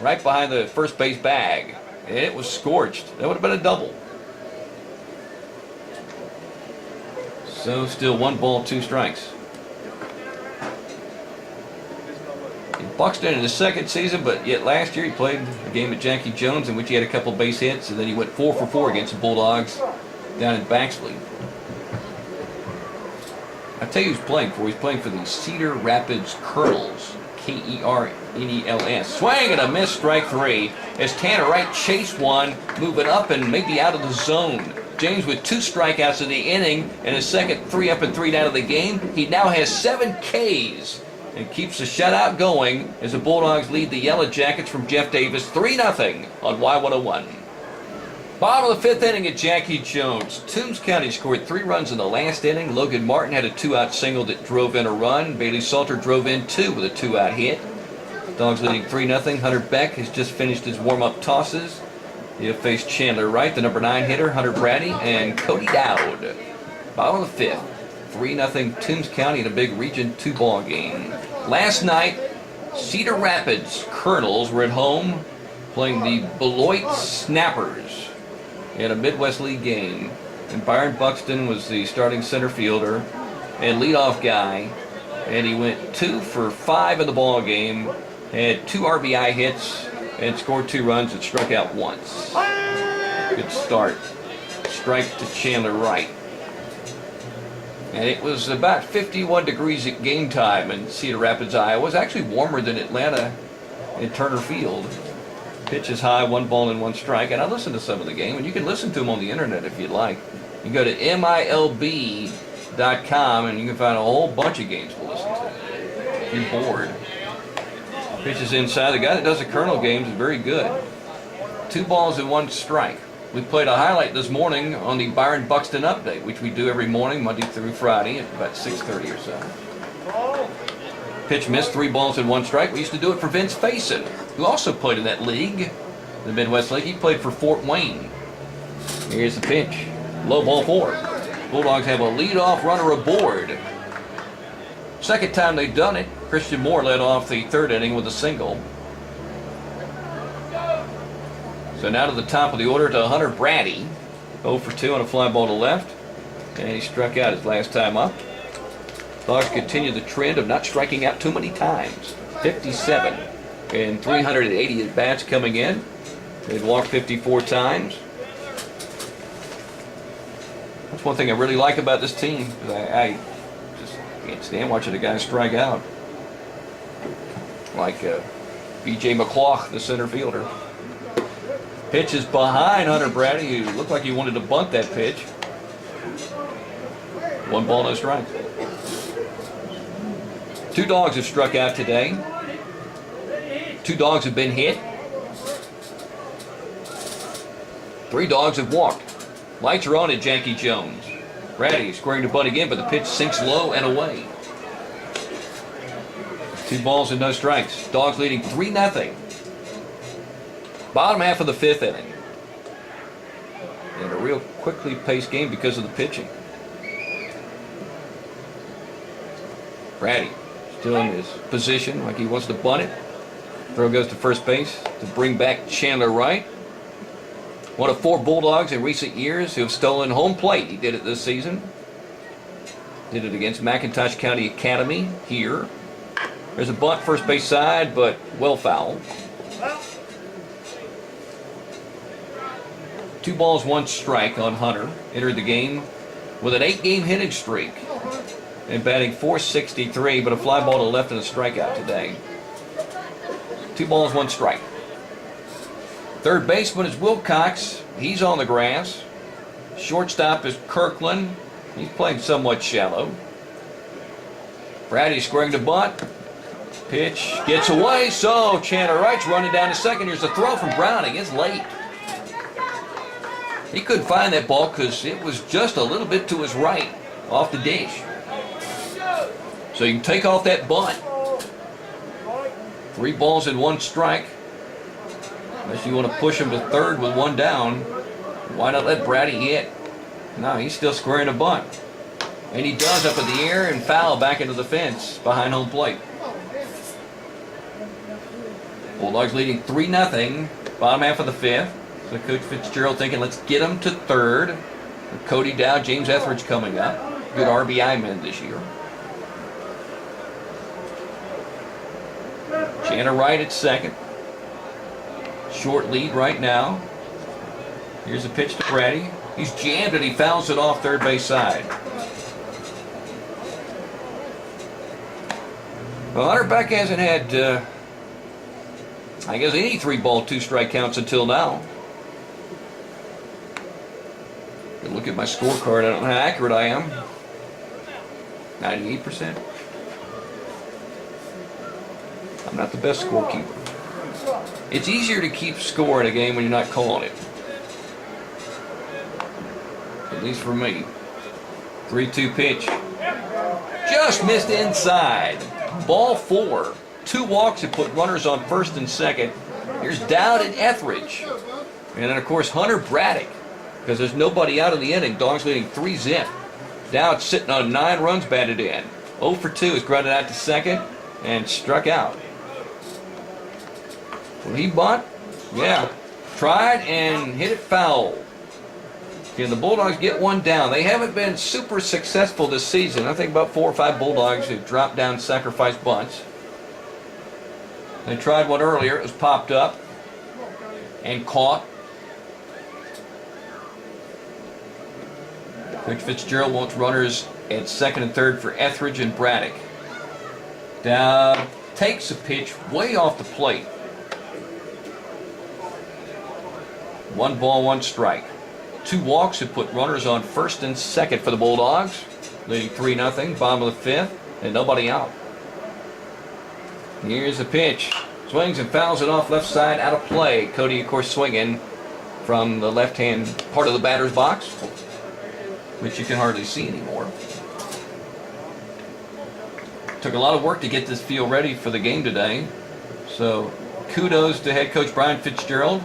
right behind the first base bag. And it was scorched. That would have been a double. So still 1 ball, 2 strikes. Buxton in his 2nd season, but yet last year he played a game at Jacky Jones in which he had a couple base hits, and then he went 4 for 4 against the Bulldogs down in Baxley. I'll tell you who he's playing for. He's playing for the Cedar Rapids Kernels. Kernels. Swing and a miss, strike 3. As Tanner Wright chased one, moving up and maybe out of the zone. James with 2 strikeouts in the inning and his second 3 up and 3 down of the game. He now has 7 Ks and keeps the shutout going as the Bulldogs lead the Yellow Jackets from Jeff Davis 3-0 on Y101. Bottom of the 5th inning at Jacky Jones. Toombs County scored 3 runs in the last inning. Logan Martin had a 2-out single that drove in a run. Bailey Salter drove in 2 with a 2-out hit. Dogs leading 3-0. Hunter Beck has just finished his warm-up tosses. He'll face Chandler Wright, the number 9 hitter, Hunter Brady, and Cody Dowd. Bottom of the 5th. 3-0 Toombs County in a big Region 2 ball game. Last night, Cedar Rapids Kernels were at home playing the Beloit Snappers in a Midwest League game. And Byron Buxton was the starting center fielder and leadoff guy. And he went 2 for 5 in the ball game, had 2 RBI hits, and scored 2 runs and struck out once. Good start. Strike to Chandler Wright. And it was about 51 degrees at game time in Cedar Rapids, Iowa. It was actually warmer than Atlanta in Turner Field. Pitch is high, 1 ball and 1 strike. And I listened to some of the game, and you can listen to them on the internet if you'd like. You can go to MILB.com, and you can find a whole bunch of games to listen to if you're bored. Pitch is inside. The guy that does the Colonel games is very good. 2 balls and 1 strike. We played a highlight this morning on the Byron Buxton update, which we do every morning, Monday through Friday at about 6:30 or so. Pitch missed, 3 balls and 1 strike. We used to do it for Vince Faison, who also played in that league, the Midwest League. He played for Fort Wayne. Here's the pitch. Low ball 4. Bulldogs have a leadoff runner aboard. Second time they've done it. Christian Moore led off the 3rd inning with a single. So now to the top of the order to Hunter Brady. 0 for 2 on a fly ball to left. And he struck out his last time up. Dogs continue the trend of not striking out too many times. 57 and 380 at bats coming in. They've walked 54 times. That's one thing I really like about this team. I just can't stand watching a guy strike out. Like B.J. McClough, the center fielder. Pitch is behind Hunter Brady, who looked like he wanted to bunt that pitch. 1 ball, no strike. 2 dogs have struck out today. 2 dogs have been hit. 3 dogs have walked. Lights are on at Jacky Jones. Brady squaring the bunt again, but the pitch sinks low and away. 2 balls and no strikes. Dogs leading 3-0. Bottom half of the 5th inning. And a real quickly paced game because of the pitching. Brady still in his position like he wants to bunt it. Throw goes to first base to bring back Chandler Wright. One of 4 Bulldogs in recent years who have stolen home plate. He did it this season. Did it against McIntosh County Academy here. There's a bunt first base side, but well fouled. 2 balls, 1 strike on Hunter. Entered the game with an 8-game hitting streak and batting .463, but a fly ball to left and a strikeout today. 2 balls, 1 strike. Third baseman is Wilcox. He's on the grass. Shortstop is Kirkland. He's playing somewhat shallow. Brady squaring to bunt. Pitch gets away, so Chandler Wright's running down to second. Here's a throw from Browning. It's late. He couldn't find that ball because it was just a little bit to his right off the dish. So you can take off that bunt. 3 balls and 1 strike. Unless you want to push him to third with 1 down. Why not let Brady hit? No, he's still squaring a bunt. And he does up in the air and foul back into the fence behind home plate. Bulldogs leading 3-0, bottom half of the 5th. So Coach Fitzgerald thinking, let's get him to third. With Cody Dow, James Ethredge coming up. Good RBI men this year. Chandler Wright at second. Short lead right now. Here's a pitch to Brady. He's jammed and he fouls it off third base side. Well, Hunter Beck hasn't had, I guess, any 3-ball, 2-strike counts until now. Look at my scorecard. I don't know how accurate I am. 98%. I'm not the best scorekeeper. It's easier to keep score in a game when you're not calling it. At least for me. 3-2 pitch. Just missed inside. Ball 4. 2 walks that put runners on first and second. Here's Dowd and Ethredge. And then, of course, Hunter Braddock. Because there's nobody out in the inning. Dogs leading 3-zip. Dowd sitting on 9 runs batted in. 0 for 2 is grounded out to second and struck out. Will he bunt? Yeah. Tried and hit it foul. Can the Bulldogs get 1 down? They haven't been super successful this season. I think about 4 or 5 Bulldogs who've dropped down sacrifice bunts. They tried one earlier. It was popped up and caught. Coach Fitzgerald wants runners at second and third for Ethredge and Braddock. Down, takes a pitch way off the plate. 1 ball, 1 strike. 2 walks have put runners on first and second for the Bulldogs. Leading 3-0, bottom of the 5th, and nobody out. Here's the pitch. Swings and fouls it off left side, out of play. Cody, of course, swinging from the left-hand part of the batter's box, which you can hardly see anymore. Took a lot of work to get this field ready for the game today. So kudos to head coach Brian Fitzgerald.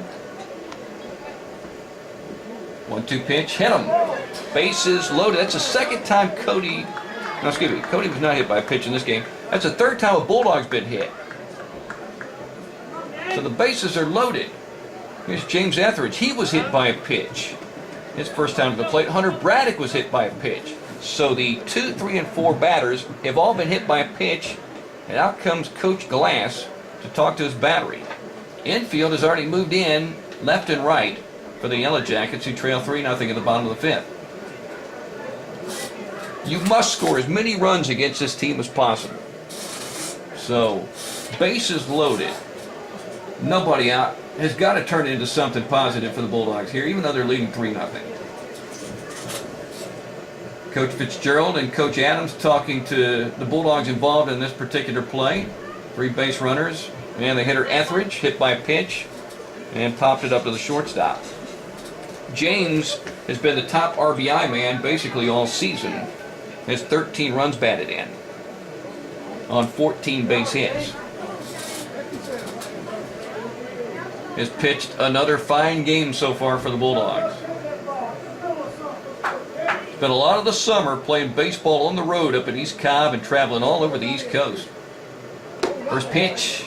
1-2 pitch, hit him. Bases loaded. That's the second time Cody was not hit by a pitch in this game. That's the 3rd time a Bulldog's been hit. So the bases are loaded. Here's James Ethredge. He was hit by a pitch. His first time to the plate. Hunter Braddock was hit by a pitch. So the 2, 3, and 4 batters have all been hit by a pitch. And out comes Coach Glass to talk to his battery. Infield has already moved in left and right for the Yellow Jackets, who trail 3-0 at the bottom of the 5th. You must score as many runs against this team as possible. So, bases loaded. Nobody out. Has got to turn it into something positive for the Bulldogs here, even though they're leading 3-0. Coach Fitzgerald and Coach Adams talking to the Bulldogs involved in this particular play. 3 base runners, and the hitter Ethredge hit by a pitch and popped it up to the shortstop. James has been the top RBI man basically all season. Has 13 runs batted in on 14 base hits. Has pitched another fine game so far for the Bulldogs. Spent a lot of the summer playing baseball on the road up in East Cobb and traveling all over the East Coast. First pitch,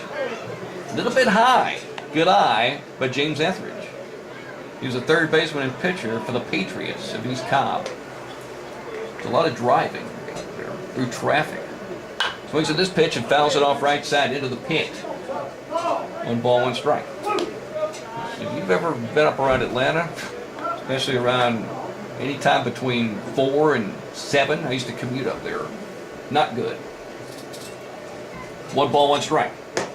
a little bit high. Good eye by James Ethredge. He was a third baseman and pitcher for the Patriots of East Cobb. There's a lot of driving out there through traffic. Swings at this pitch and fouls it off right side into the pit. 1 ball, 1 strike. If you've ever been up around Atlanta, especially around any time between 4 and 7, I used to commute up there. Not good. 1 ball, 1 strike.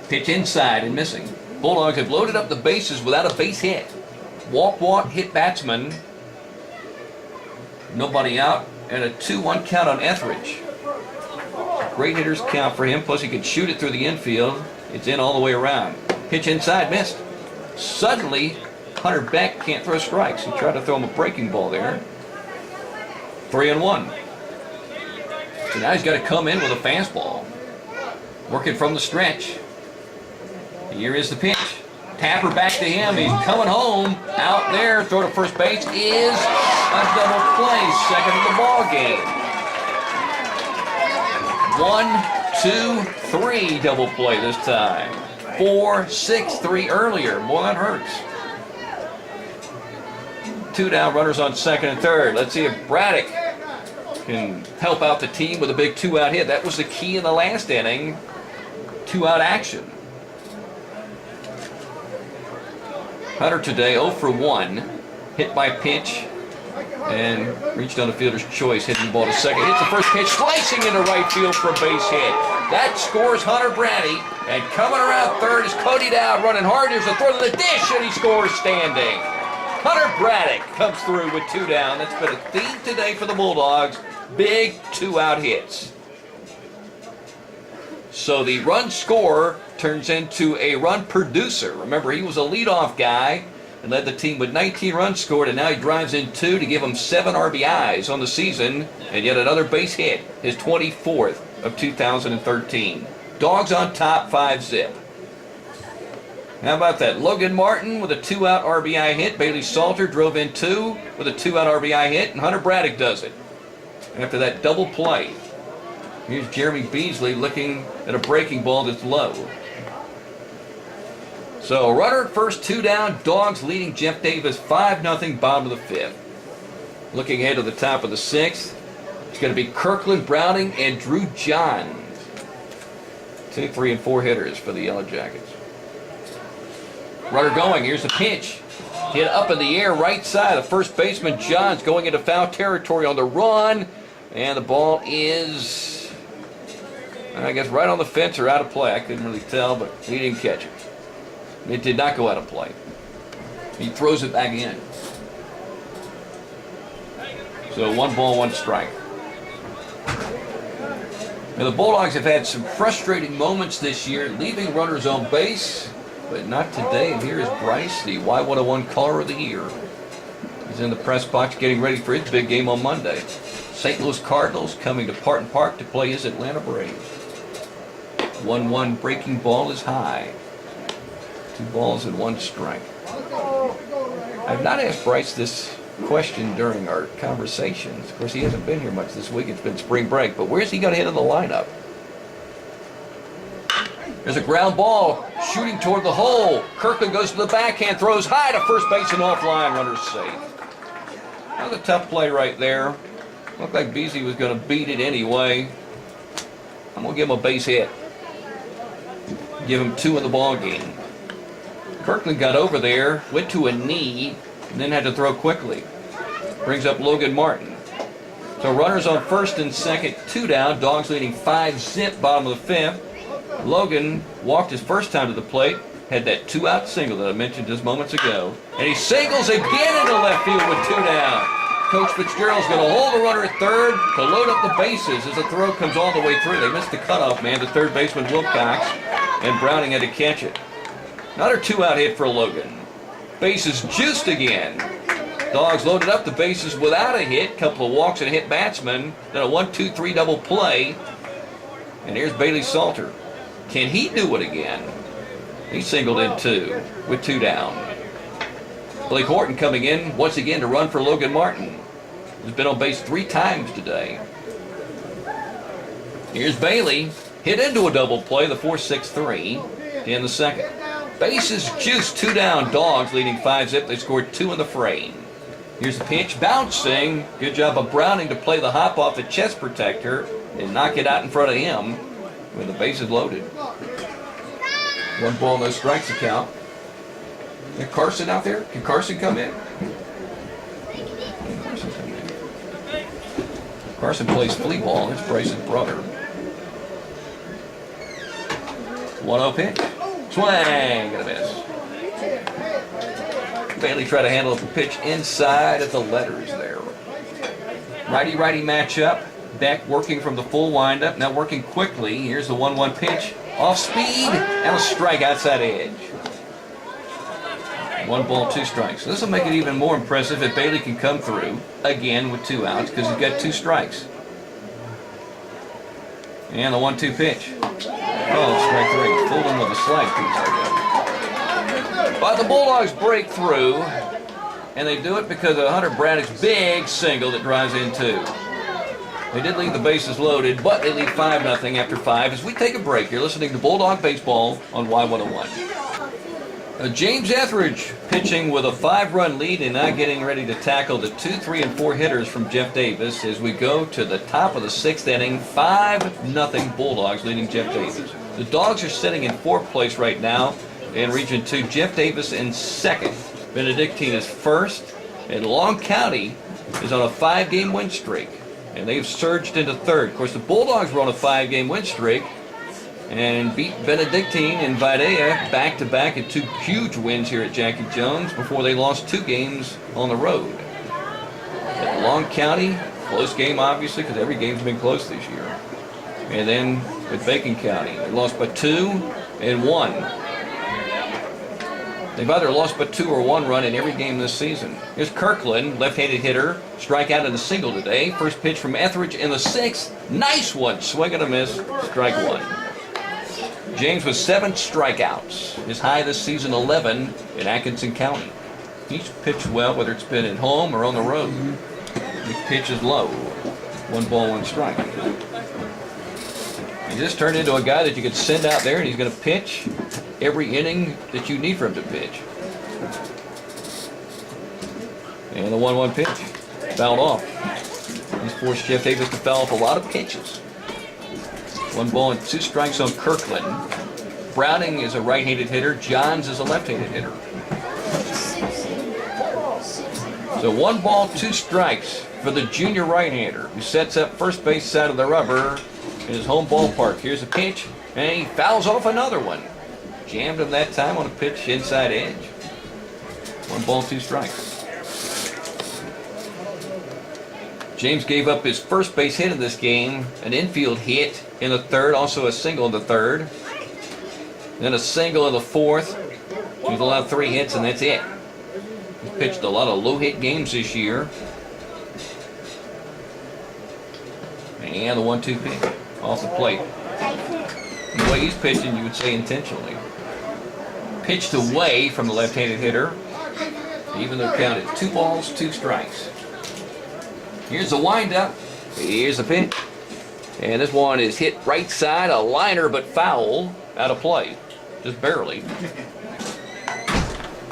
Pitch inside and missing. Bulldogs have loaded up the bases without a base hit. Walk, hit batsman. Nobody out. And a 2-1 count on Ethredge. Great hitter's count for him. Plus he can shoot it through the infield. It's in all the way around. Pitch inside, missed. Suddenly, Hunter Beck can't throw strikes. He tried to throw him a breaking ball there. 3-1. So now he's got to come in with a fastball. Working from the stretch. Here is the pitch. Tapper back to him. He's coming home. Out there. Throw to first base is a double play. Second of the ball game. 1, 2, 3 double play this time. 4, 6, 3 earlier. Boy, that hurts. 2 down, runners on second and third. Let's see if Braddock can help out the team with a big 2-out hit. That was the key in the last inning. 2-out action. Hunter today 0 for 1. Hit by pitch and reached on the fielder's choice, hitting the ball to second. Hits the first pitch, slicing into right field for a base hit. That scores Hunter Braddock. And coming around third is Cody Dowd running hard. Here's a throw to the dish, and he scores standing. Hunter Braddock comes through with 2 down. That's been a theme today for the Bulldogs. Big 2-out hits. So the run scorer turns into a run producer. Remember, he was a leadoff guy and led the team with 19 runs scored, and now he drives in 2 to give him 7 RBIs on the season, and yet another base hit, his 24th of 2013. Dogs on top, 5-zip. How about that? Logan Martin with a 2-out RBI hit. Bailey Salter drove in 2 with a 2-out RBI hit, and Hunter Braddock does it. After that double play. Here's Jeremy Beasley looking at a breaking ball that's low. So runner at first, 2 down. Dogs leading Jeff Davis 5-0, bottom of the 5th. Looking ahead to the top of the 6th. It's going to be Kirkland, Browning, and Drew Johns. 2, 3, and 4 hitters for the Yellow Jackets. Runner going. Here's the pitch. Hit up in the air, right side. The first baseman, Johns, going into foul territory on the run. And the ball is, I guess, right on the fence or out of play. I couldn't really tell, but he didn't catch it. It did not go out of play. He throws it back in. So 1 ball, 1 strike. Now the Bulldogs have had some frustrating moments this year, leaving runners on base, but not today. And here is Bryce, the Y101 Caller of the Year. He's in the press box getting ready for his big game on Monday. St. Louis Cardinals coming to Parton Park to play his Atlanta Braves. 1-1 breaking ball is high. 2 balls and 1 strike. I've not asked Bryce this question during our conversations. Of course, he hasn't been here much this week. It's been spring break. But where's he going to hit in the lineup? There's a ground ball shooting toward the hole. Kirkland goes to the backhand, throws high to first base and offline. Runner's safe. That was a tough play right there. Looked like Beasley was going to beat it anyway. I'm going to give him a base hit. Give him 2 in the ball game. Kirkland got over there, went to a knee, and then had to throw quickly. Brings up Logan Martin. So runners on first and second, 2 down. Dogs leading 5-zip, bottom of the 5th. Logan walked his first time to the plate, had that 2-out single that I mentioned just moments ago. And he singles again into left field with 2 down. Coach Fitzgerald's going to hold the runner at third to load up the bases as the throw comes all the way through. They missed the cutoff man, the third baseman Wilcox, and Browning had to catch it. Another 2-out hit for Logan. Bases juiced again. Dogs loaded up the bases without a hit. Couple of walks and a hit batsman. Then a 1-2-3 double play. And here's Bailey Salter. Can he do it again? He singled in 2 with 2 down. Blake Horton coming in once again to run for Logan Martin. He's been on base 3 times today. Here's Bailey. Hit into a double play, the 4-6-3 in the second. Bases juiced, 2 down. Dogs leading 5-zip. They scored 2 in the frame. Here's the pitch, bouncing. Good job of Browning to play the hop off the chest protector and knock it out in front of him with the bases loaded. 1 ball, no strikes account. Is Carson out there? Can Carson come in? Carson plays flea ball. It's Bryce's brother. 1-0 pitch. Swing and a miss. Bailey tried to handle the pitch inside of the letters there. Righty-righty matchup. Beck working from the full windup. Now working quickly. Here's the 1-1 pitch. Off speed and a strike outside edge. 1 ball, 2 strikes. This will make it even more impressive if Bailey can come through again with 2 outs because he's got 2 strikes. And the 1-2 pitch. Oh, strike 3. Fooled him with a slide piece. But the Bulldogs break through, and they do it because of Hunter Braddock's big single that drives in 2. They did leave the bases loaded, but they lead 5-0 after 5 as we take a break. You're listening to Bulldog Baseball on Y101. James Ethredge pitching with a 5-run lead and now getting ready to tackle the 2, 3, and 4 hitters from Jeff Davis as we go to the top of the 6th inning. 5-0 Bulldogs leading Jeff Davis. The Dogs are sitting in 4th place right now in Region 2. Jeff Davis in 2nd. Benedictine is 1st. And Long County is on a 5-game win streak. And they've surged into 3rd. Of course, the Bulldogs were on a 5-game win streak and beat Benedictine and Vidalia back-to-back in 2 huge wins here at Jacky Jones before they lost 2 games on the road. At Long County, close game obviously because every game's been close this year. And then with Bacon County, they lost by 2 and 1. They've either lost by 2 or 1 run in every game this season. Here's Kirkland, left-handed hitter, strikeout in a single today. First pitch from Ethredge in the 6th. Nice one, swing and a miss, strike 1. James with 7 strikeouts. His high this season, 11 in Atkinson County. He's pitched well, whether it's been at home or on the road. His pitch is low. 1 ball, 1 strike. He just turned into a guy that you could send out there and he's going to pitch every inning that you need for him to pitch. And the 1-1 pitch. Fouled off. He's forced Jeff Davis to foul off a lot of pitches. 1 ball and 2 strikes on Kirkland. Browning is a right-handed hitter. Johns is a left-handed hitter. So 1 ball, 2 strikes for the junior right-hander who sets up first base side of the rubber in his home ballpark. Here's a pitch, and he fouls off another one. Jammed him that time on a pitch inside edge. 1 ball, 2 strikes. James gave up his first base hit of this game, an infield hit in the 3rd, also a single in the 3rd. Then a single in the 4th. He's allowed 3 hits, and that's it. He's pitched a lot of low-hit games this year. And the 1-2 pitch off the plate. And the way he's pitching, you would say intentionally. Pitched away from the left-handed hitter. Even though counted 2 balls, 2 strikes. Here's the windup. Here's the pitch. And this one is hit right side, a liner but foul, out of play. Just barely.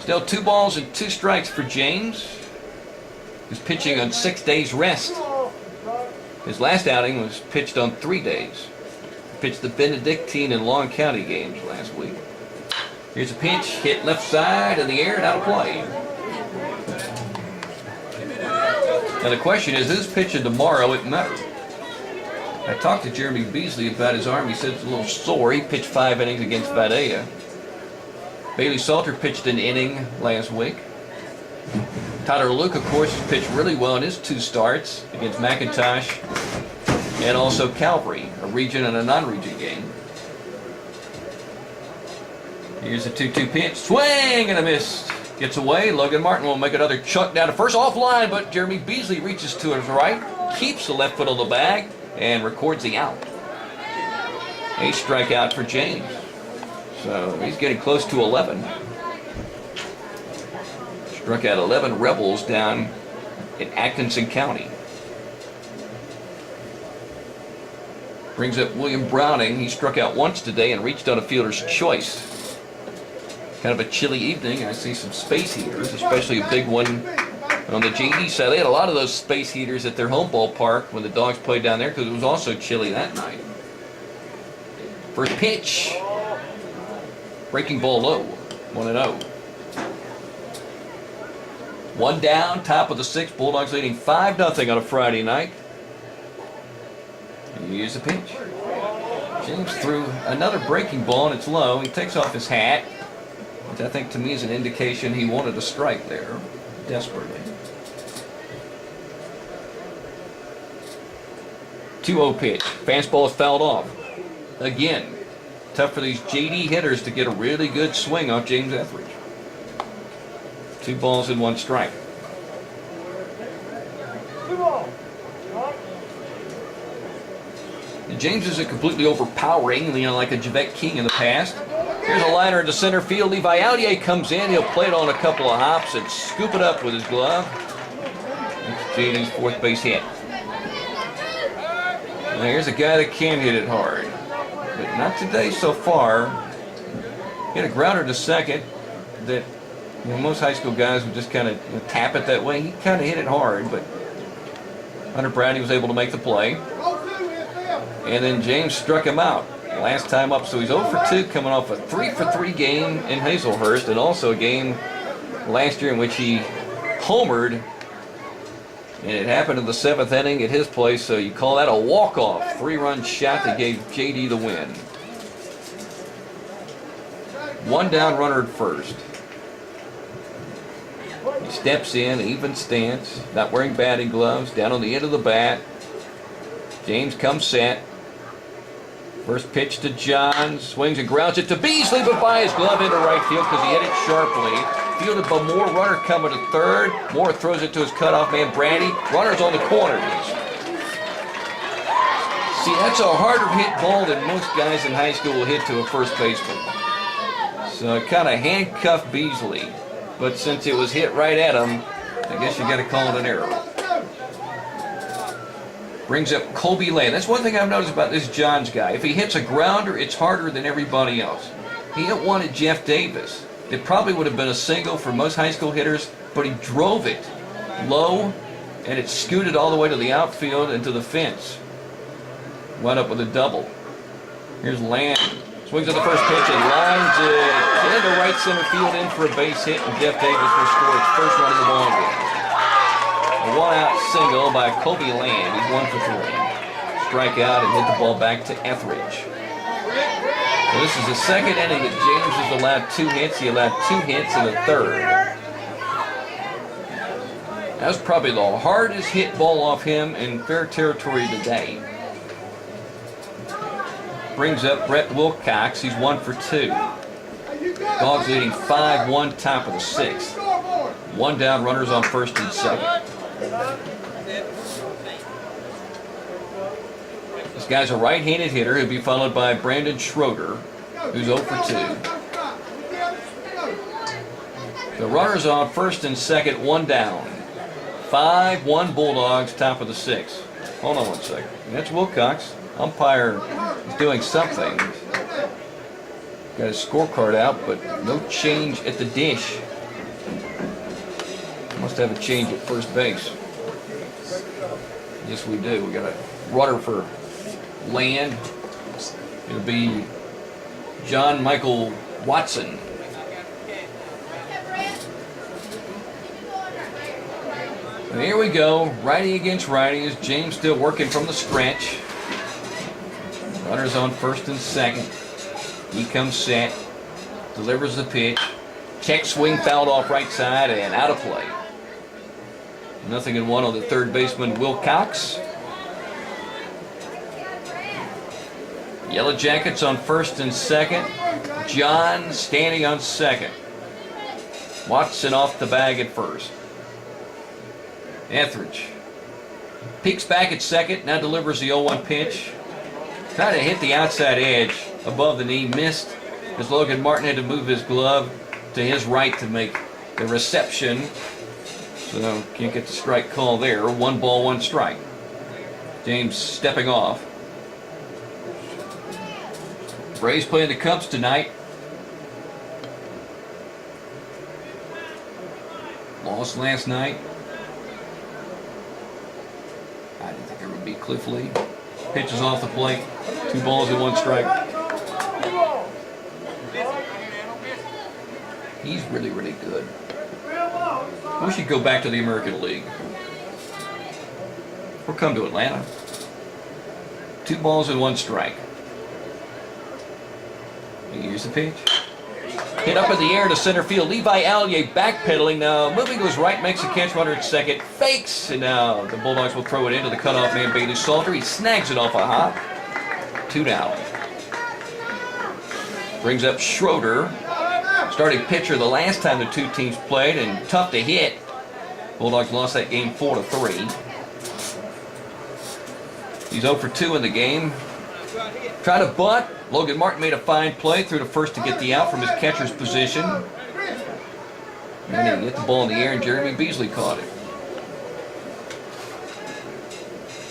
Still 2 balls and 2 strikes for James, who's pitching on 6 days rest. His last outing was pitched on 3 days. He pitched the Benedictine and Long County games last week. Here's a pitch, hit left side in the air and out of play. Now the question is, who's pitching tomorrow at Meadow? I talked to Jeremy Beasley about his arm. He said it's a little sore. He pitched 5 innings against Vidalia. Bailey Salter pitched an inning last week. Tyler Luke, of course, has pitched really well in his 2 starts against McIntosh and also Calvary, a region and a non-region game. Here's a 2-2 pitch. Swing and a miss. Gets away. Logan Martin will make another chuck down to first offline, but Jeremy Beasley reaches to his right, keeps the left foot on the bag, and records the out. A strikeout for James. So he's getting close to 11. Struck out 11 Rebels down in Atkinson County. Brings up William Browning. He struck out once today and reached on a fielder's choice. Kind of a chilly evening. I see some space heaters, especially a big one on the JD side. They had a lot of those space heaters at their home ballpark when the Dogs played down there because it was also chilly that night. First pitch. Breaking ball low. 1-0. One down, top of the sixth. Bulldogs leading 5-0 on a Friday night. Here's the pitch. James threw another breaking ball and it's low. He takes off his hat, which I think to me is an indication he wanted a strike there, desperately. 2-0 pitch. Fastball is fouled off. Again, tough for these JD hitters to get a really good swing off James Ethredge. 2 balls and 1 strike. James isn't completely overpowering, like a Javette King in the past. Here's a liner into center field. Levi Allier comes in. He'll play it on a couple of hops and scoop it up with his glove. It's JD's 4th base hit. Now here's a guy that can hit it hard, but not today so far. Hit a grounder to second that most high school guys would just kind of tap it that way. He kind of hit it hard, but Hunter Brownie was able to make the play. And then James struck him out last time up, so he's 0 for 2, coming off a 3-for-3 game in Hazelhurst, and also a game last year in which he homered, and it happened in the 7th inning at his place, so you call that a walk-off 3-run shot that gave JD the win. 1 down, runner at first. He steps in, even stance, not wearing batting gloves, down on the end of the bat. James comes set. First pitch to John, swings and grounds it to Beasley, but by his glove into right field because he hit it sharply. Fielded by Moore, runner coming to third. Moore throws it to his cutoff man, Brady. Runner's on the corners. See, that's a harder hit ball than most guys in high school will hit to a first baseman. So it kind of handcuffed Beasley. But since it was hit right at him, I guess you got to call it an error. Brings up Colby Land. That's one thing I've noticed about this Johns guy. If he hits a grounder, it's harder than everybody else. He hit one at Jeff Davis. It probably would have been a single for most high school hitters, but he drove it low, and it scooted all the way to the outfield and to the fence. Wound up with a double. Here's Land. Swings at the first pitch and lines it into right center field in for a base hit, and Jeff Davis will score its first run of the ball game. A 1-out single by Colby Land. He's 1 for 3. Strike out and hit the ball back to Ethredge. So this is the 2nd inning that James has allowed 2 hits. He allowed 2 hits in the 3rd. That was probably the hardest hit ball off him in fair territory today. Brings up Brett Wilcox. He's 1 for 2. Dogs leading 5-1, top of the 6th. 1 down, runners on first and second. This guy's a right-handed hitter. He'll be followed by Brandon Schroeder, who's 0 for 2. The runners on first and second, 1 down. 5-1 Bulldogs, top of the 6th. Hold on 1 second. That's Wilcox. Umpire is doing something. Got his scorecard out, but no change at the dish. Must have a change at first base. Yes, we do. We got a runner for Land. It'll be John Michael Watson. And here we go. Righty against righty. Is James still working from the stretch? Runners on first and second. He comes set. Delivers the pitch. Check swing fouled off right side and out of play. 0-1 on the third baseman, Wilcox. Yellow Jackets on first and second. John standing on second. Watson off the bag at first. Ethredge peeks back at second, now delivers the 0-1 pitch. Tried to hit the outside edge above the knee, missed as Logan Martin had to move his glove to his right to make the reception. So can't get the strike call there. 1 ball, 1 strike. James stepping off. Braves playing the Cubs tonight. Lost last night. I didn't think there would be Cliff Lee. Pitches off the plate. 2 balls and 1 strike. He's really, really good. We should go back to the American League. Or come to Atlanta. 2 balls and 1 strike. Here's the pitch. Hit up in the air to center field. Levi Allier backpedaling now. Moving to his right, makes a catch, runner at second. Fakes, and now the Bulldogs will throw it into the cutoff man, Bailey Salter. He snags it off a hop. 2 down. Brings up Schroeder. Starting pitcher the last time the 2 teams played, and tough to hit. Bulldogs lost that game 4-3. He's 0 for 2 in the game. Tried to bunt. Logan Martin made a fine play, threw to first to get the out from his catcher's position. And he hit the ball in the air, and Jeremy Beasley caught it.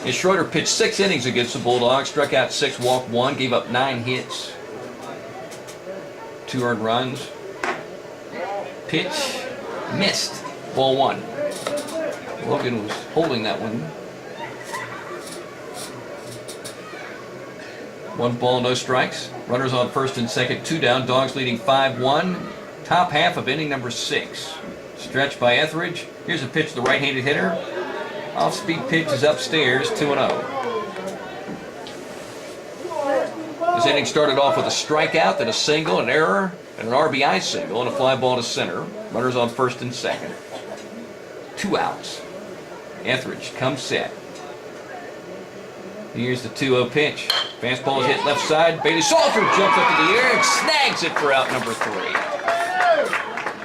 And Schroeder pitched 6 innings against the Bulldogs, struck out 6, walked 1, gave up 9 hits, 2 earned runs. Pitch missed. Ball 1. Logan was holding that one. 1 ball, no strikes. Runners on first and second, 2 down. Dogs leading 5-1. Top half of inning number 6. Stretched by Ethredge. Here's a pitch to the right-handed hitter. Off-speed pitch is upstairs, 2-0. This inning started off with a strikeout, then a single, an error, and an RBI single, and a fly ball to center. Runners on first and second. 2 outs. Ethredge comes set. Here's the 2-0 pitch. Fastball is hit left side. Bailey Salter jumps up to the air and snags it for out number 3.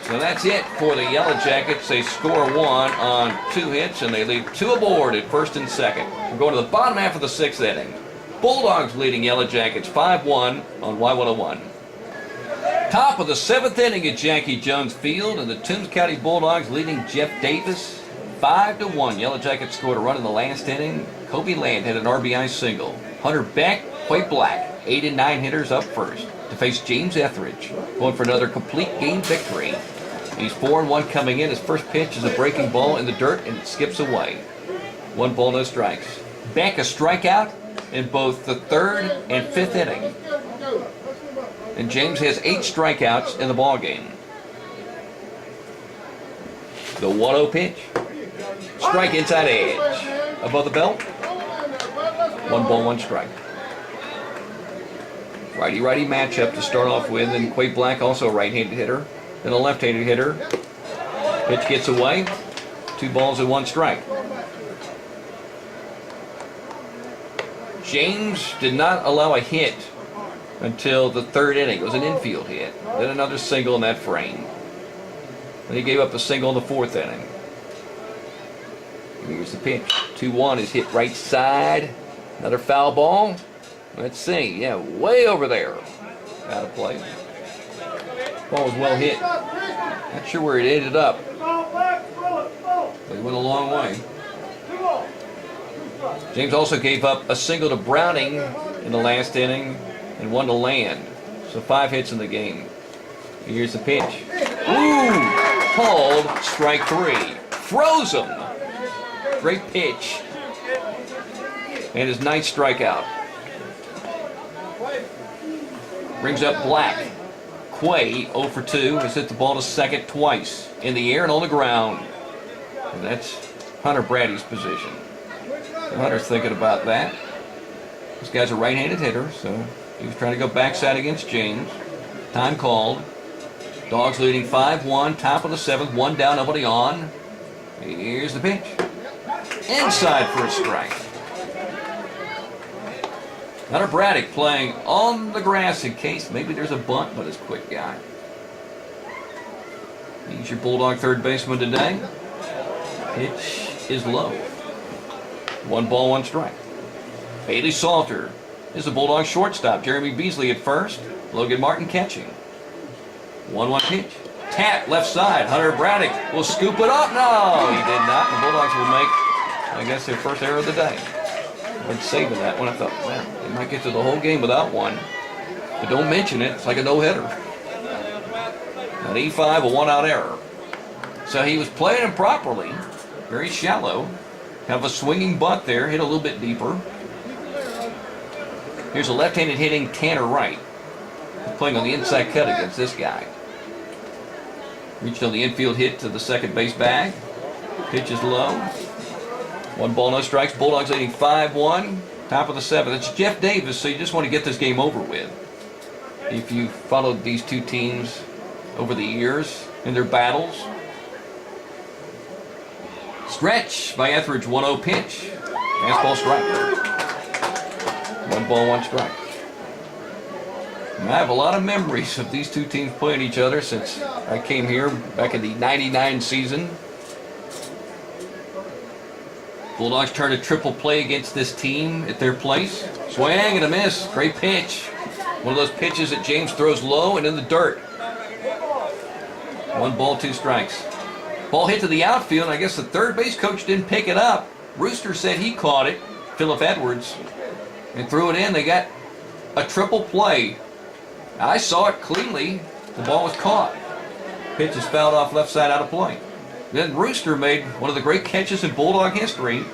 So that's it for the Yellow Jackets. They score 1 on 2 hits, and they leave 2 aboard at first and second. We're going to the bottom half of the 6th inning. Bulldogs leading Yellow Jackets 5-1 on Y101. Top of the 7th inning at Jacky Jones Field, and the Toombs County Bulldogs leading Jeff Davis 5-1. Yellow Jackets scored a run in the last inning. Kobe Land had an RBI single. Hunter Beck, Quay Black, 8 and 9 hitters up first to face James Ethredge, going for another complete game victory. He's 4-1 coming in. His first pitch is a breaking ball in the dirt, and it skips away. 1 ball, no strikes. Beck a strikeout in both the 3rd and 5th inning. And James has 8 strikeouts in the ball game. The 1-0 pitch. Strike inside edge. Above the belt. 1 ball, 1 strike. Righty-righty matchup to start off with, and Quay Black also a right-handed hitter, then a left-handed hitter. Pitch gets away. 2 balls and 1 strike. James did not allow a hit until the 3rd inning. It was an infield hit. Then another single in that frame. Then he gave up a single in the 4th inning. Here's the pitch. 2-1 is hit right side. Another foul ball. Let's see. Yeah, way over there. Out of play. Ball was well hit. Not sure where it ended up. But it went a long way. James also gave up a single to Browning in the last inning and 1 to Land. So 5 hits in the game. Here's the pitch. Ooh! Called strike 3. Froze him. Great pitch. And his 9th strikeout. Brings up Black. Quay, 0 for 2, has hit the ball to second twice. In the air and on the ground. And that's Hunter Brady's position. So Hunter's thinking about that. This guy's a right-handed hitter, so he was trying to go backside against James. Time called. Dogs leading 5-1, top of the 7th, 1 down, nobody on. Here's the pitch. Inside for a strike. Hunter Braddock playing on the grass in case maybe there's a bunt, but it's a quick guy. He's your Bulldog 3rd baseman today. Pitch is low. 1 ball, 1 strike. Bailey Salter is the Bulldog shortstop. Jeremy Beasley at first. Logan Martin catching. 1-1 pitch. tap left side. Hunter Braddock will scoop it up. No, he did not. The Bulldogs will make, I guess, their first error of the day. Been saving that one. I thought, man, they might get to the whole game without one. But don't mention it. It's like a no-hitter. An E5, a one-out error. So he was playing him properly. Very shallow. Have a swinging butt there. Hit a little bit deeper. Here's a left-handed hitting Tanner Wright. Playing on the inside cut against this guy. Reached on the infield hit to the second base bag. Pitch is low. 1 ball, no strikes. Bulldogs leading 5-1. Top of the 7th. It's Jeff Davis, so you just want to get this game over with. If you followed these two teams over the years in their battles. Stretch by Ethredge, 1-0 pitch. Fastball strike. 1 ball, 1 strike. And I have a lot of memories of these two teams playing each other since I came here back in the '99 season. Bulldogs turned a triple play against this team at their place. Swing and a miss. Great pitch. One of those pitches that James throws low and in the dirt. 1 ball, 2 strikes. Ball hit to the outfield, and I guess the third base coach didn't pick it up. Rooster said he caught it, Philip Edwards, and threw it in. They got a triple play. I saw it cleanly. The ball was caught. Pitch is fouled off left side out of play. Then Rooster made one of the great catches in Bulldog history,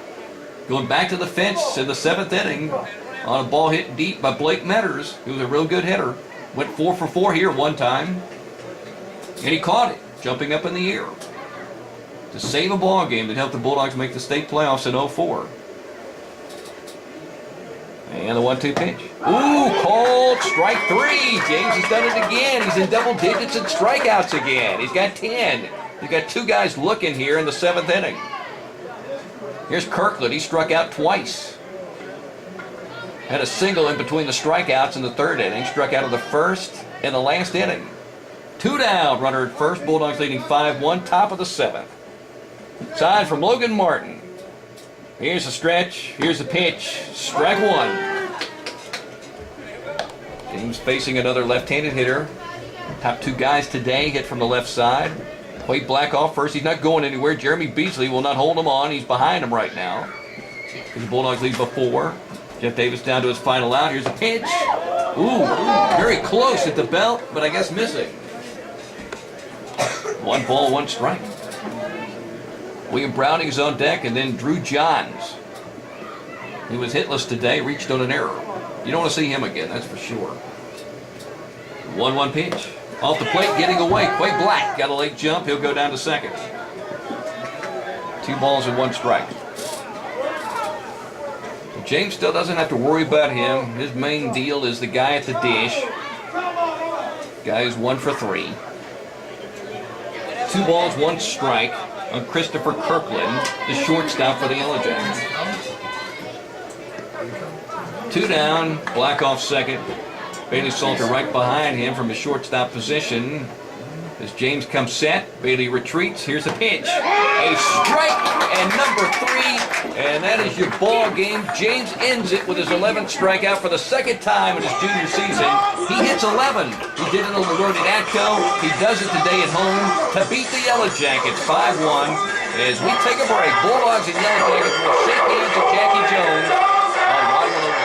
going back to the fence in the 7th inning on a ball hit deep by Blake Metters, who was a real good hitter. Went 4 for 4 here one time, and he caught it, jumping up in the air to save a ball game that helped the Bulldogs make the state playoffs in '04. And the 1-2 pitch. Ooh, called strike 3. James has done it again. He's in double digits and strikeouts again. He's got 10. He's got 2 guys looking here in the 7th inning. Here's Kirkland. He struck out twice. Had a single in between the strikeouts in the 3rd inning. Struck out of the 1st and the last inning. 2 down. Runner at first. Bulldogs leading 5-1. Top of the 7th. Side from Logan Martin. Here's the stretch. Here's the pitch. Strike 1. James facing another left-handed hitter. Top 2 guys today hit from the left side. Wade Black off first. He's not going anywhere. Jeremy Beasley will not hold him on. He's behind him right now. The Bulldogs lead by 4. Jeff Davis down to his final out. Here's a pitch. Ooh, very close at the belt, but I guess missing. 1 ball, 1 strike. William Browning is on deck, and then Drew Johns. He was hitless today, reached on an error. You don't want to see him again, that's for sure. 1-1 pitch. Off the plate, getting away. Quay Black got a late jump. He'll go down to second. 2 balls and 1 strike. James still doesn't have to worry about him. His main deal is the guy at the dish. Guy is 1 for 3. 2 balls, 1 strike on Christopher Kirkland, the shortstop for the Yellow Jackets. 2 down, Black off second. Bailey Salter right behind him from his shortstop position. As James comes set, Bailey retreats. Here's a pitch. A strike and number 3, and that is your ball game. James ends it with his 11th strikeout for the 2nd time in his junior season. He hits 11. He did it on the road at ATCO. He does it today at home to beat the Yellow Jackets 5-1. As we take a break, Bulldogs and Yellow Jackets will shake hands at Jacky Jones on Y101.